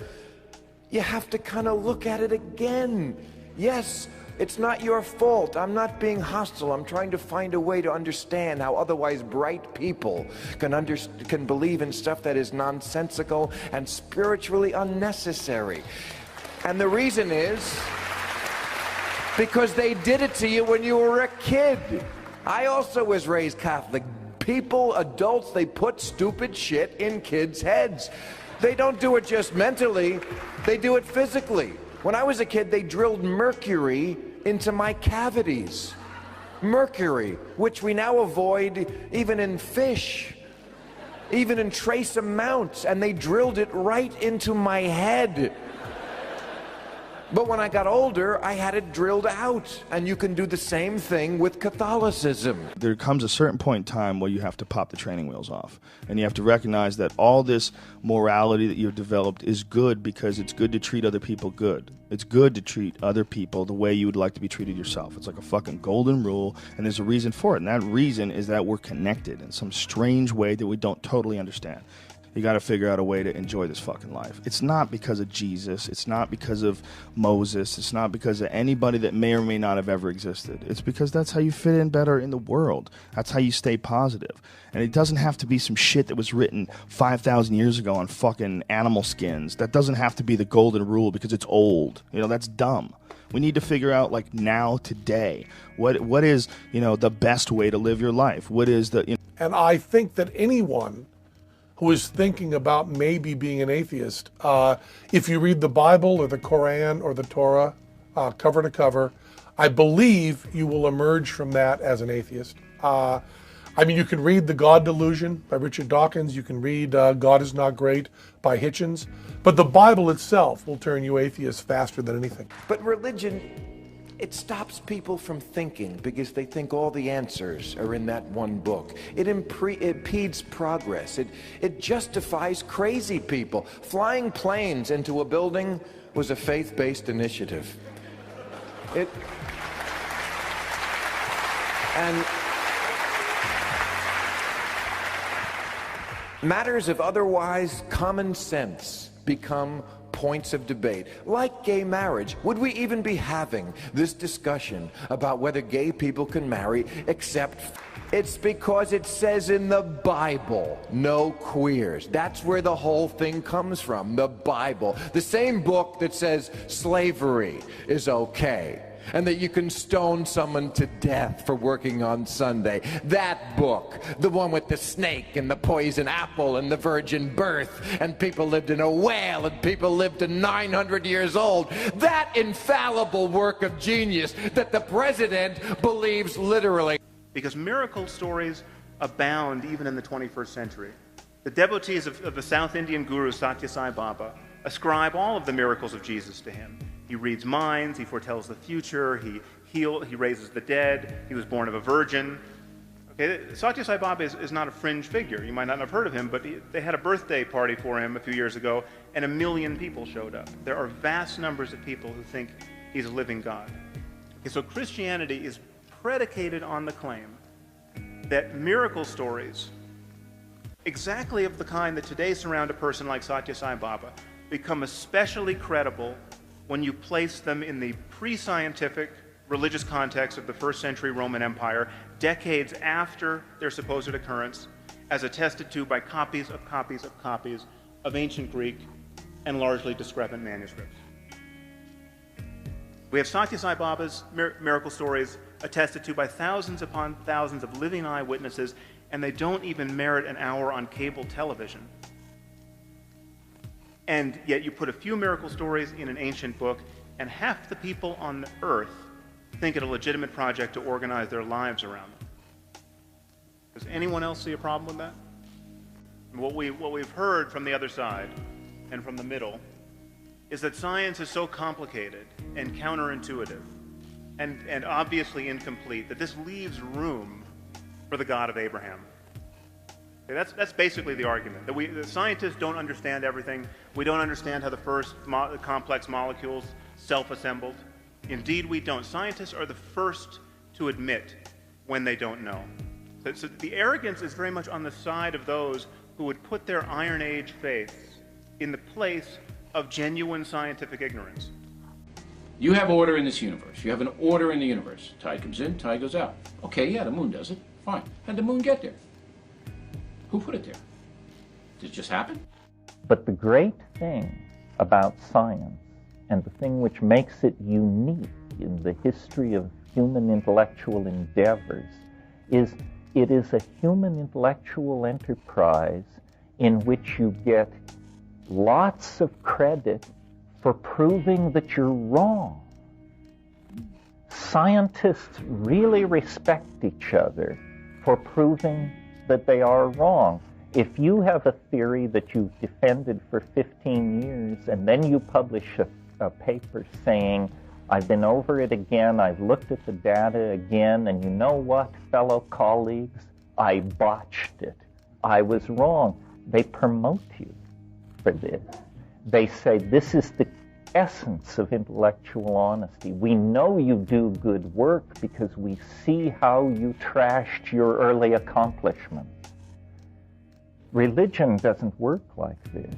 you have to kind of look at it again. Yes, it's not your fault. I'm not being hostile. I'm trying to find a way to understand how otherwise bright people can believe in stuff that is nonsensical and spiritually unnecessary. And the reason is because they did it to you when you were a kid. I also was raised Catholic. People, adults, they put stupid shit in kids' heads. They don't do it just mentally, they do it physically. When I was a kid, they drilled mercury into my cavities. Mercury, which we now avoid even in fish, even in trace amounts, and they drilled it right into my head. But when I got older, I had it drilled out. And you can do the same thing with Catholicism. There comes a certain point in time where you have to pop the training wheels off. And you have to recognize that all this morality that you've developed is good because it's good to treat other people good. It's good to treat other people the way you would like to be treated yourself. It's like a fucking golden rule, and there's a reason for it. And that reason is that we're connected in some strange way that we don't totally understand. You got to figure out a way to enjoy this fucking life. It's not because of Jesus. It's not because of Moses. It's not because of anybody that may or may not have ever existed. It's because that's how you fit in better in the world. That's how you stay positive. And it doesn't have to be some shit that was written 5,000 years ago on fucking animal skins. That doesn't have to be the golden rule because it's old. You know, that's dumb. We need to figure out, like, now, today, what is, you know, the best way to live your life? What is the... You know, and I think that anyone who is thinking about maybe being an atheist, if you read the Bible or the Quran or the Torah cover to cover, I believe you will emerge from that as an atheist. I mean, you can read The God Delusion by Richard Dawkins. You can read God Is Not Great by Hitchens. But the Bible itself will turn you atheist faster than anything. But religion, it stops people from thinking because they think all the answers are in that one book. It impedes progress. It justifies crazy people. Flying planes into a building was a faith-based initiative. And matters of otherwise common sense become points of debate, like gay marriage. Would we even be having this discussion about whether gay people can marry except it's because it says in the Bible, no queers. That's where the whole thing comes from, the Bible. The same book that says slavery is okay, and that you can stone someone to death for working on Sunday. That book, the one with the snake and the poison apple and the virgin birth, and people lived in a whale and people lived to 900 years old. That infallible work of genius that the president believes literally. Because miracle stories abound even in the 21st century. The devotees of the South Indian guru Satya Sai Baba ascribe all of the miracles of Jesus to him. He reads minds, he foretells the future, he raises the dead, he was born of a virgin. Okay, Satya Sai Baba is not a fringe figure. You might not have heard of him, but they had a birthday party for him a few years ago, and 1 million people showed up. There are vast numbers of people who think he's a living God. Okay, so Christianity is predicated on the claim that miracle stories, exactly of the kind that today surround a person like Satya Sai Baba, become especially credible when you place them in the pre-scientific religious context of the first century Roman Empire, decades after their supposed occurrence, as attested to by copies of copies of copies of ancient Greek and largely discrepant manuscripts. We have Satya Sai Baba's miracle stories attested to by thousands upon thousands of living eyewitnesses, and they don't even merit an hour on cable television. And yet you put a few miracle stories in an ancient book, and half the people on the earth think it a legitimate project to organize their lives around them. Does anyone else see a problem with that? What we've heard from the other side and from the middle is that science is so complicated and counterintuitive and obviously incomplete that this leaves room for the God of Abraham. Okay, that's basically the argument, that the scientists don't understand everything. We don't understand how the first complex molecules self-assembled. Indeed, we don't. Scientists are the first to admit when they don't know. So the arrogance is very much on the side of those who would put their Iron Age faith in the place of genuine scientific ignorance. You have order in this universe. You have an order in the universe. Tide comes in, tide goes out. Okay, yeah, the moon does it. Fine. How'd the moon get there? Who put it there? Did it just happen? But the great thing about science, and the thing which makes it unique in the history of human intellectual endeavors, is it is a human intellectual enterprise in which you get lots of credit for proving that you're wrong. Scientists really respect each other for proving that they are wrong. If you have a theory that you've defended for 15 years and then you publish a paper saying, I've been over it again, I've looked at the data again, and you know what, fellow colleagues, I botched it. I was wrong. They promote you for this. They say, this is the essence of intellectual honesty. We know you do good work because we see how you trashed your early accomplishments. Religion doesn't work like this.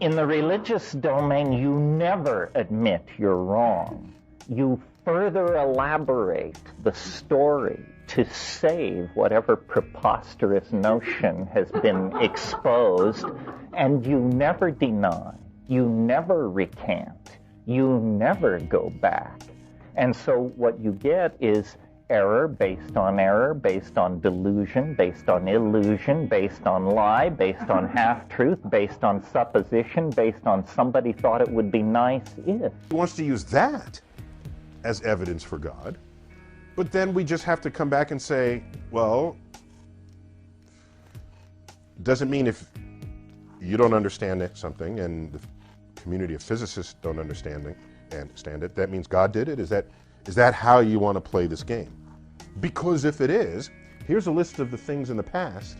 In the religious domain, you never admit you're wrong. You further elaborate the story to save whatever preposterous notion has been exposed, and you never deny, you never recant, you never go back. And so what you get is error, based on delusion, based on illusion, based on lie, based on half-truth, based on supposition, based on somebody thought it would be nice if. He wants to use that as evidence for God, but then we just have to come back and say, well, doesn't mean if you don't understand something and the community of physicists don't understand it, that means God did it? Is that how you want to play this game? Because if it is, here's a list of the things in the past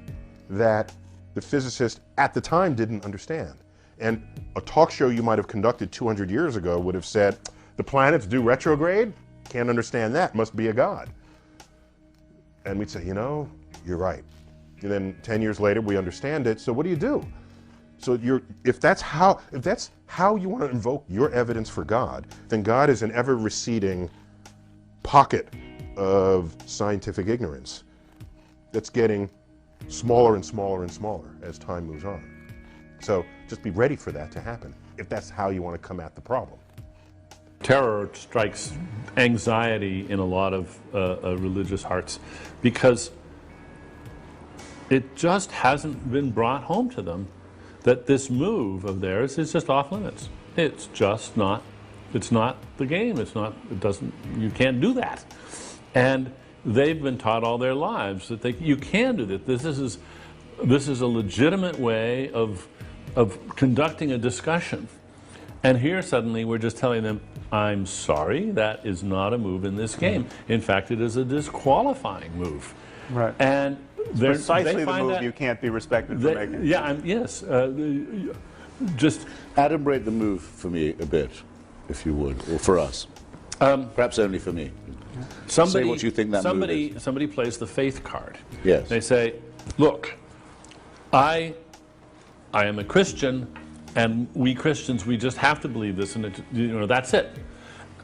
that the physicists at the time didn't understand. And a talk show you might have conducted 200 years ago would have said, the planets do retrograde? Can't understand that, must be a God. And we'd say, you know, you're right. And then 10 years later, we understand it, so what do you do? So if that's how you want to invoke your evidence for God, then God is an ever-receding pocket of scientific ignorance that's getting smaller and smaller and smaller as time moves on. So just be ready for that to happen, if that's how you want to come at the problem. Terror strikes anxiety in a lot of religious hearts because it just hasn't been brought home to them that this move of theirs is just off limits. It's just not, it's not the game. It's not, it doesn't, you can't do that. And they've been taught all their lives that you can do that. This is a legitimate way of conducting a discussion. And here suddenly we're just telling them, I'm sorry, that is not a move in this game. In fact, it is a disqualifying move. Right. And precisely the move you can't be respected for making. Yeah, yes. Just adumbrate the move for me a bit, if you would, or for us. Perhaps only for me. Say what you think that move is. Somebody plays the faith card. Yes. They say, look, I am a Christian, and we Christians, we just have to believe this, and that's it.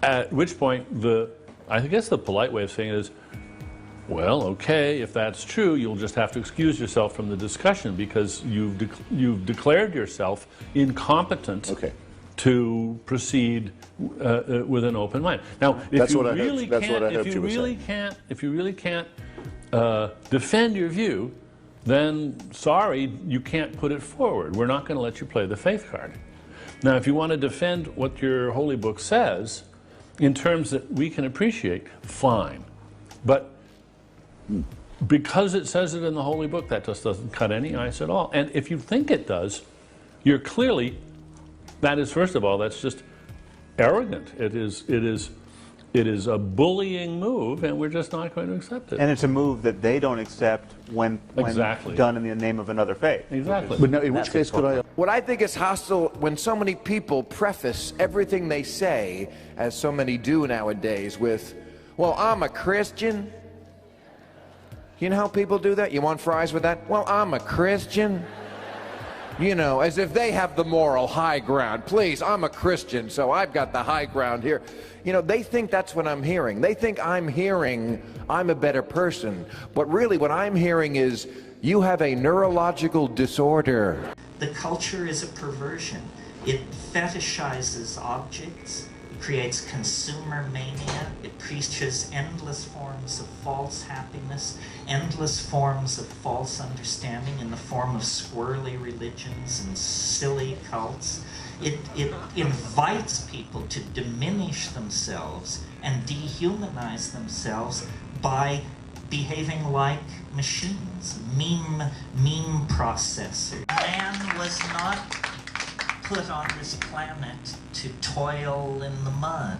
At which point, I guess the polite way of saying it is, well, okay, if that's true, you'll just have to excuse yourself from the discussion because you've declared yourself incompetent to proceed with an open mind. Now, if you really can't defend your view, then sorry, you can't put it forward. We're not going to let you play the faith card. Now, if you want to defend what your holy book says in terms that we can appreciate, fine. But because it says it in the holy book, that just doesn't cut any ice at all. And if you think it does, you're clearly, that is, first of all, that's just arrogant. It is a bullying move, and we're just not going to accept it. And it's a move that they don't accept when done in the name of another faith. Exactly. But now, in which case could I... What I think is hostile when so many people preface everything they say, as so many do nowadays, with, well, I'm a Christian. You know how people do that? You want fries with that? Well, I'm a Christian. You know, as if they have the moral high ground. Please, I'm a Christian, so I've got the high ground here. You know, they think that's what I'm hearing. They think I'm hearing I'm a better person. But really what I'm hearing is you have a neurological disorder. The culture is a perversion. It fetishizes objects. Creates consumer mania. It preaches endless forms of false happiness, endless forms of false understanding in the form of squirrely religions and silly cults. It invites people to diminish themselves and dehumanize themselves by behaving like machines, meme processors. Man was not put on this planet to toil in the mud.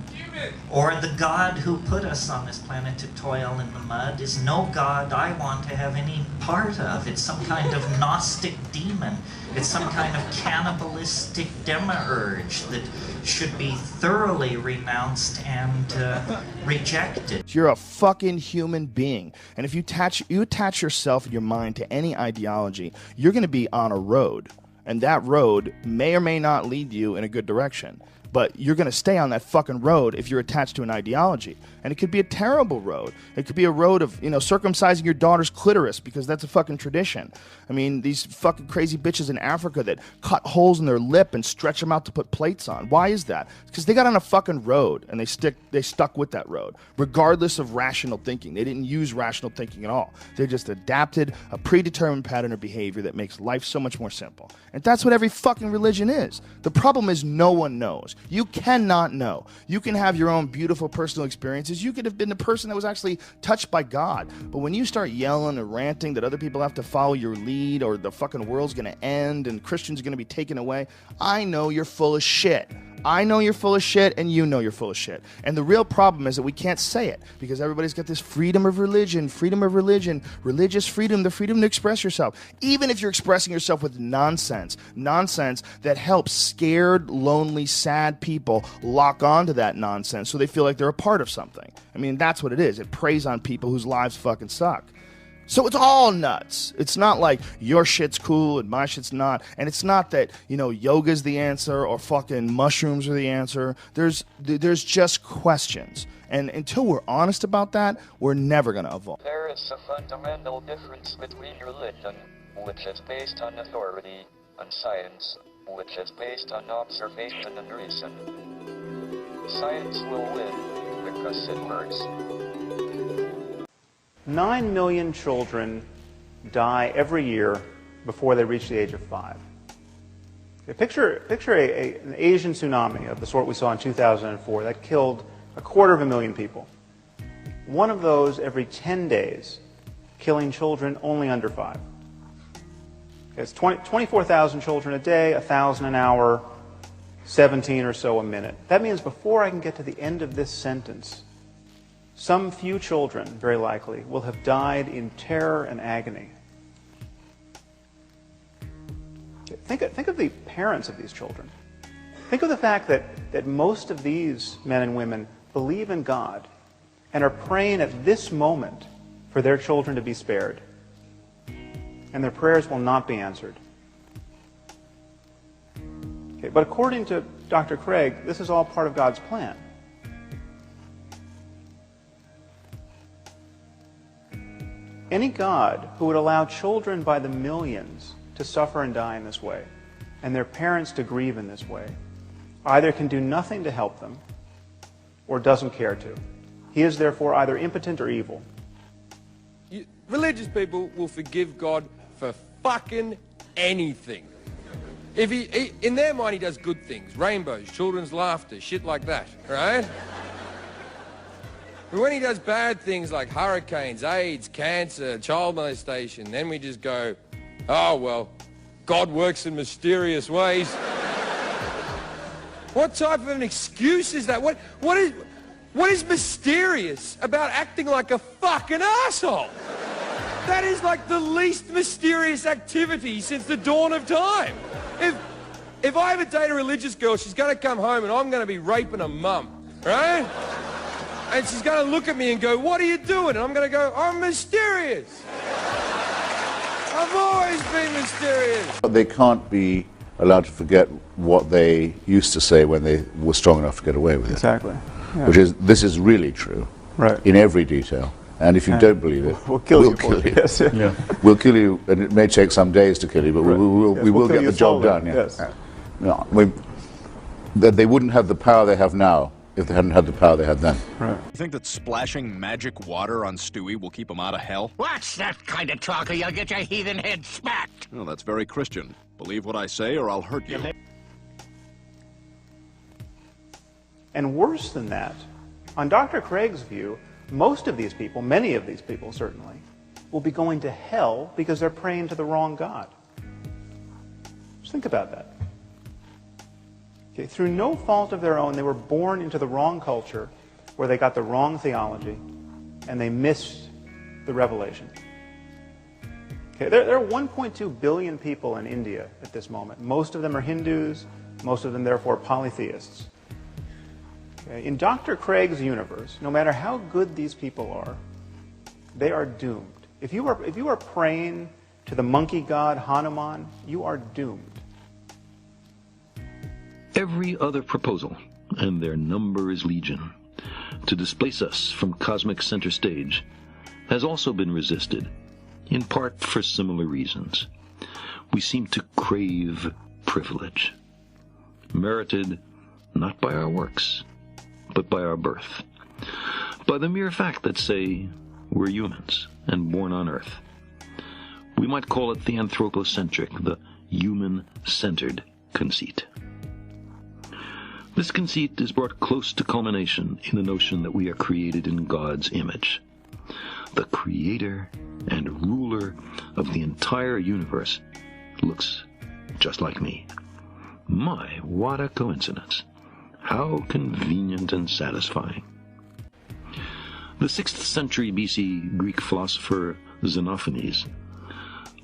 Or the God who put us on this planet to toil in the mud is no God I want to have any part of. It's some kind of Gnostic demon. It's some kind of cannibalistic demiurge that should be thoroughly renounced and rejected. You're a fucking human being. And if you attach yourself and your mind to any ideology, you're going to be on a road. And that road may or may not lead you in a good direction. But you're going to stay on that fucking road if you're attached to an ideology. And it could be a terrible road. It could be a road of, circumcising your daughter's clitoris because that's a fucking tradition. I mean, these fucking crazy bitches in Africa that cut holes in their lip and stretch them out to put plates on. Why is that? Because they got on a fucking road and they stuck with that road, regardless of rational thinking. They didn't use rational thinking at all. They just adapted a predetermined pattern of behavior that makes life so much more simple. And that's what every fucking religion is. The problem is no one knows. You cannot know. You can have your own beautiful personal experiences. You could have been the person that was actually touched by God. But when you start yelling and ranting that other people have to follow your lead or the fucking world's going to end and Christians are going to be taken away, I know you're full of shit. I know you're full of shit, and you know you're full of shit. And the real problem is that we can't say it because everybody's got this freedom of religion, religious freedom, the freedom to express yourself. Even if you're expressing yourself with nonsense that helps scared, lonely, sad people lock onto that nonsense so they feel like they're a part of something. I mean, that's what it is. It preys on people whose lives fucking suck. So it's all nuts. It's not like your shit's cool and my shit's not. And it's not that, yoga's the answer or fucking mushrooms are the answer. There's just questions. And until we're honest about that, we're never going to evolve. There is a fundamental difference between religion, which is based on authority, and science, which is based on observation and reason. Science will win because it works. 9 million children die every year before they reach the age of 5. Okay, picture an Asian tsunami of the sort we saw in 2004 that killed 250,000 people. One of those every 10 days, killing children only under 5. Okay, it's 24,000 children a day, 1,000 an hour, 17 or so a minute. That means before I can get to the end of this sentence, some few children, very likely, will have died in terror and agony. Think of the parents of these children. Think of the fact that most of these men and women believe in God and are praying at this moment for their children to be spared. And their prayers will not be answered. Okay, but according to Dr. Craig, this is all part of God's plan. Any God who would allow children by the millions to suffer and die in this way, and their parents to grieve in this way, either can do nothing to help them, or doesn't care to. He is therefore either impotent or evil. Religious people will forgive God for fucking anything. If he in their mind, he does good things, rainbows, children's laughter, shit like that, right? But when he does bad things like hurricanes, AIDS, cancer, child molestation, then we just go, oh, well, God works in mysterious ways. What type of an excuse is that? What is mysterious about acting like a fucking asshole? That is like the least mysterious activity since the dawn of time. If I ever date a religious girl, she's going to come home and I'm going to be raping her mum, right? And she's going to look at me and go, what are you doing? And I'm going to go, I'm mysterious. I've always been mysterious. They can't be allowed to forget what they used to say when they were strong enough to get away with it. Exactly. Yeah. Which is, this is really true. Right. In every detail. And if you don't believe it, we'll kill you. Yes. Yeah. We'll kill you, and it may take some days to kill you, but we will get the job done. Yeah. Yes. No, that they wouldn't have the power they have now if they hadn't had the power they had then. Right. You think that splashing magic water on Stewie will keep him out of hell? What's that kind of talk or you'll get your heathen head smacked? Well, that's very Christian. Believe what I say or I'll hurt you. And worse than that, on Dr. Craig's view, most of these people, many of these people certainly, will be going to hell because they're praying to the wrong God. Just think about that. Okay, through no fault of their own, they were born into the wrong culture where they got the wrong theology and they missed the revelation. Okay, there are 1.2 billion people in India at this moment. Most of them are Hindus, most of them therefore polytheists. Okay, in Dr. Craig's universe, no matter how good these people are, they are doomed. If you are praying to the monkey god Hanuman, you are doomed. Every other proposal, and their number is legion, to displace us from cosmic center stage has also been resisted, in part for similar reasons. We seem to crave privilege, merited not by our works, but by our birth, by the mere fact that, say, we're humans and born on Earth. We might call it the anthropocentric, the human-centered conceit. This conceit is brought close to culmination in the notion that we are created in God's image. The creator and ruler of the entire universe looks just like me. My, what a coincidence. How convenient and satisfying. The 6th century BC Greek philosopher Xenophanes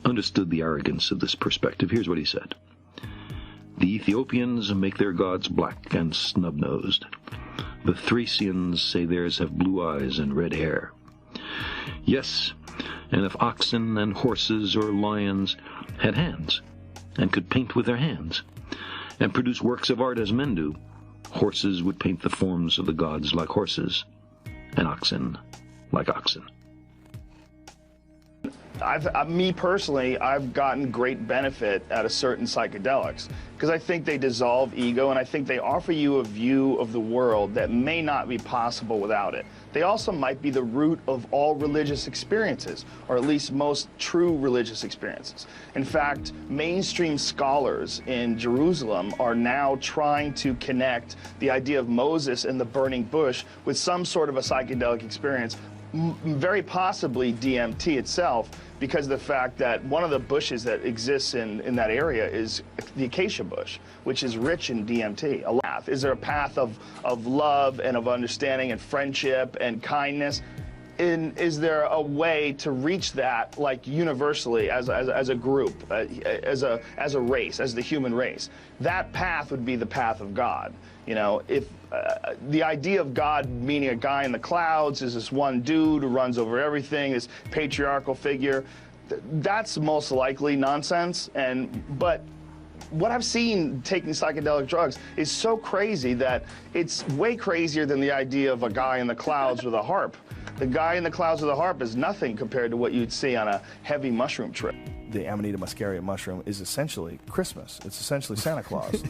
understood the arrogance of this perspective. Here's what he said. The Ethiopians make their gods black and snub-nosed. The Thracians say theirs have blue eyes and red hair. Yes, and if oxen and horses or lions had hands, and could paint with their hands, and produce works of art as men do, horses would paint the forms of the gods like horses, and oxen like oxen. Me personally, I've gotten great benefit out of certain psychedelics because I think they dissolve ego and I think they offer you a view of the world that may not be possible without it. They also might be the root of all religious experiences, or at least most true religious experiences. In fact, mainstream scholars in Jerusalem are now trying to connect the idea of Moses and the burning bush with some sort of a psychedelic experience, very possibly DMT itself, because of the fact that one of the bushes that exists in that area is the acacia bush, which is rich in DMT. Is there a path of love and of understanding and friendship and kindness? Is there a way to reach that, like, universally as a group, as a race, as the human race? That path would be the path of God. You know, if the idea of God meaning a guy in the clouds is this one dude who runs over everything, this patriarchal figure, that's most likely nonsense. But what I've seen taking psychedelic drugs is so crazy that it's way crazier than the idea of a guy in the clouds with a harp. The guy in the clouds with a harp is nothing compared to what you'd see on a heavy mushroom trip. The Amanita muscaria mushroom is essentially Christmas. It's essentially Santa Claus.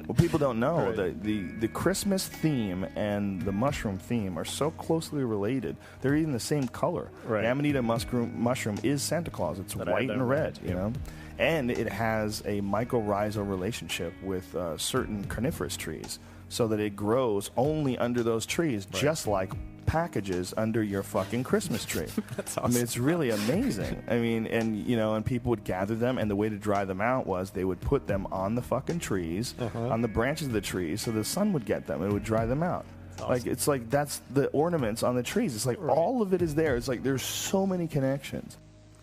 Well, people don't know that the Christmas theme and the mushroom theme are so closely related. They're even the same color. Right. The Amanita mushroom is Santa Claus. It's white and red, you know? And it has a mycorrhizal relationship with certain coniferous trees, so that it grows only under those trees, just like packages under your fucking Christmas tree. That's awesome. I mean, it's really amazing. I mean, and people would gather them, and the way to dry them out was they would put them on the fucking trees, on the branches of the trees, so the sun would get them and it would dry them out. Awesome. Like, it's like that's the ornaments on the trees. It's like all of it is there. It's like there's so many connections.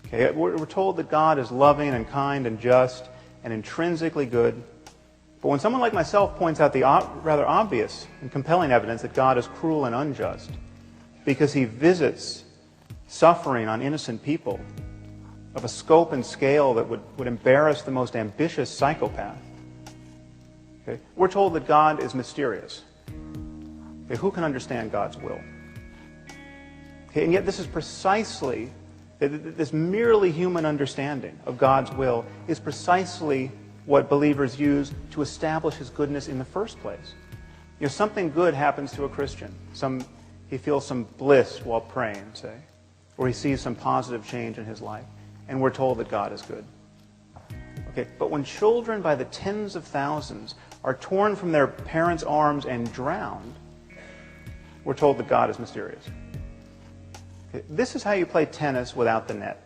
Okay, we're told that God is loving and kind and just and intrinsically good. But when someone like myself points out the rather obvious and compelling evidence that God is cruel and unjust because he visits suffering on innocent people of a scope and scale that would embarrass the most ambitious psychopath, okay, we're told that God is mysterious. Okay, who can understand God's will? Okay, and yet this is precisely, this merely human understanding of God's will is precisely what believers use to establish his goodness in the first place. You know, something good happens to a Christian. He feels some bliss while praying, say, or he sees some positive change in his life, and we're told that God is good. Okay, but when children by the tens of thousands are torn from their parents' arms and drowned, we're told that God is mysterious. Okay, this is how you play tennis without the net.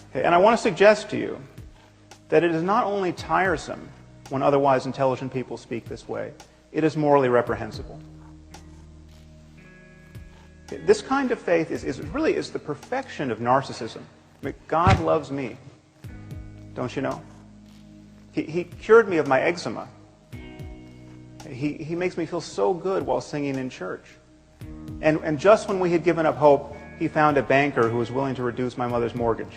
Okay, and I want to suggest to you that it is not only tiresome when otherwise intelligent people speak this way. It is morally reprehensible. This kind of faith is really the perfection of narcissism. I mean, God loves me. Don't you know? He cured me of my eczema. He makes me feel so good while singing in church. And just when we had given up hope, he found a banker who was willing to reduce my mother's mortgage.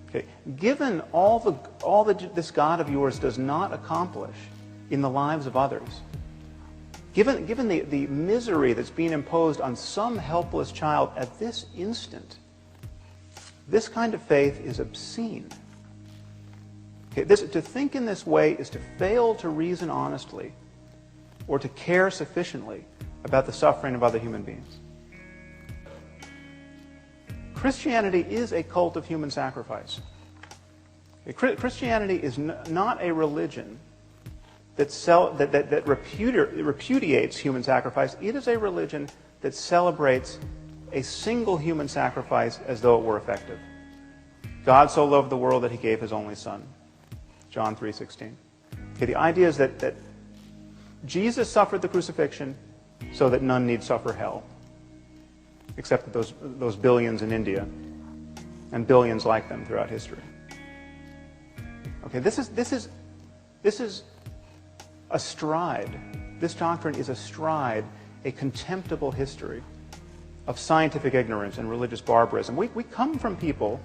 Okay. Given all that this God of yours does not accomplish in the lives of others, given the misery that's being imposed on some helpless child at this instant, this kind of faith is obscene. Okay, to think in this way is to fail to reason honestly or to care sufficiently about the suffering of other human beings. Christianity is a cult of human sacrifice. Okay, Christianity is not a religion that repudiates human sacrifice. It is a religion that celebrates a single human sacrifice as though it were effective. God so loved the world that he gave his only son. John 3:16. Okay, the idea is that Jesus suffered the crucifixion so that none need suffer hell, except those billions in India and billions like them throughout history. Okay, this is astride. This doctrine is astride a contemptible history of scientific ignorance and religious barbarism. We come from people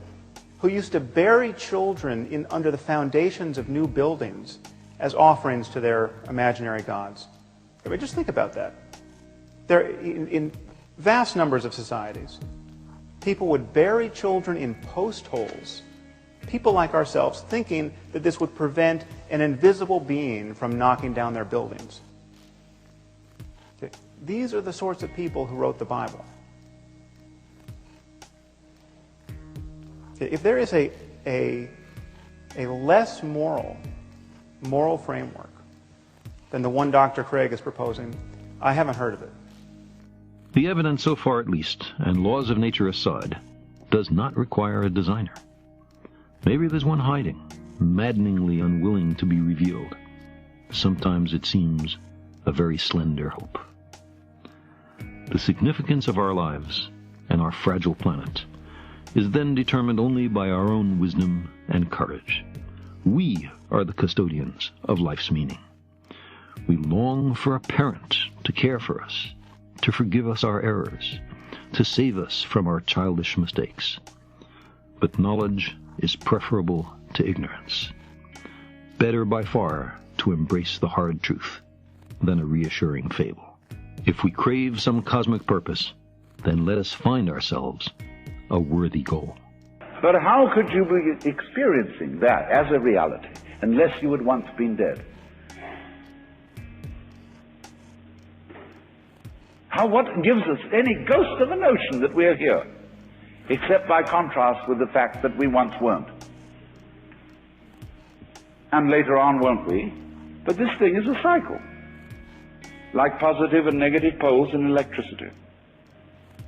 who used to bury children under the foundations of new buildings as offerings to their imaginary gods. I mean, just think about that. In vast numbers of societies, people would bury children in post holes, people like ourselves, thinking that this would prevent an invisible being from knocking down their buildings. Okay. These are the sorts of people who wrote the Bible. Okay. If there is a less moral framework than the one Dr. Craig is proposing, I haven't heard of it. The evidence so far at least, and laws of nature aside, does not require a designer. Maybe there's one hiding, maddeningly unwilling to be revealed. Sometimes it seems a very slender hope. The significance of our lives and our fragile planet is then determined only by our own wisdom and courage. We are the custodians of life's meaning. We long for a parent to care for us, to forgive us our errors, to save us from our childish mistakes. But knowledge is preferable to ignorance. Better by far to embrace the hard truth than a reassuring fable. If we crave some cosmic purpose, then let us find ourselves a worthy goal. But how could you be experiencing that as a reality unless you had once been dead? What gives us any ghost of a notion that we're here, except by contrast with the fact that we once weren't? And later on won't we? But this thing is a cycle, like positive and negative poles in electricity.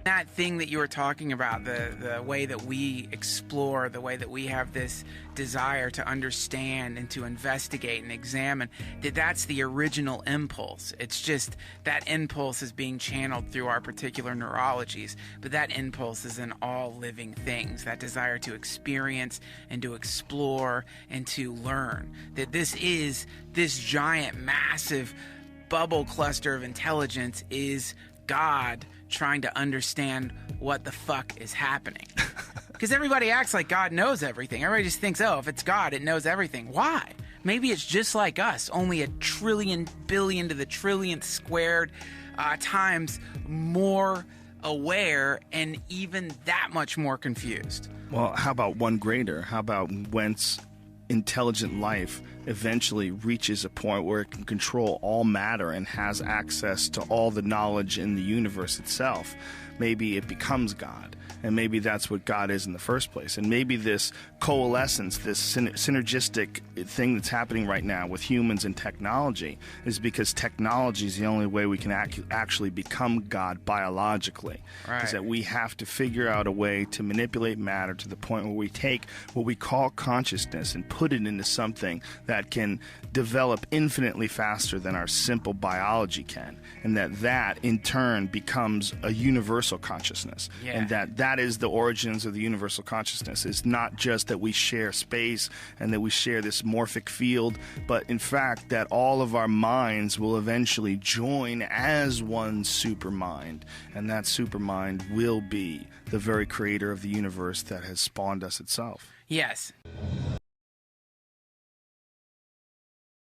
That thing that you were talking about, the way that we explore, the way that we have this desire to understand and to investigate and examine, that's the original impulse. It's just that impulse is being channeled through our particular neurologies, but that impulse is in all living things, that desire to experience and to explore and to learn. That this giant, massive bubble cluster of intelligence is God trying to understand what the fuck is happening. Because everybody acts like God knows everything. Everybody just thinks, oh, if it's God, it knows everything. Why? Maybe it's just like us, only a trillion billion to the trillionth squared times more aware and even that much more confused. Well, how about one greater? How about whence intelligent life eventually reaches a point where it can control all matter and has access to all the knowledge in the universe itself? Maybe it becomes God, and maybe that's what God is in the first place. And maybe this coalescence, this synergistic thing that's happening right now with humans and technology is because technology is the only way we can actually become God biologically. Right. Is that we have to figure out a way to manipulate matter to the point where we take what we call consciousness and put it into something that that can develop infinitely faster than our simple biology can, and that in turn becomes a universal consciousness. Yeah. And that is the origins of the universal consciousness. It's not just that we share space and that we share this morphic field, but in fact that all of our minds will eventually join as one supermind, and that supermind will be the very creator of the universe that has spawned us itself. Yes.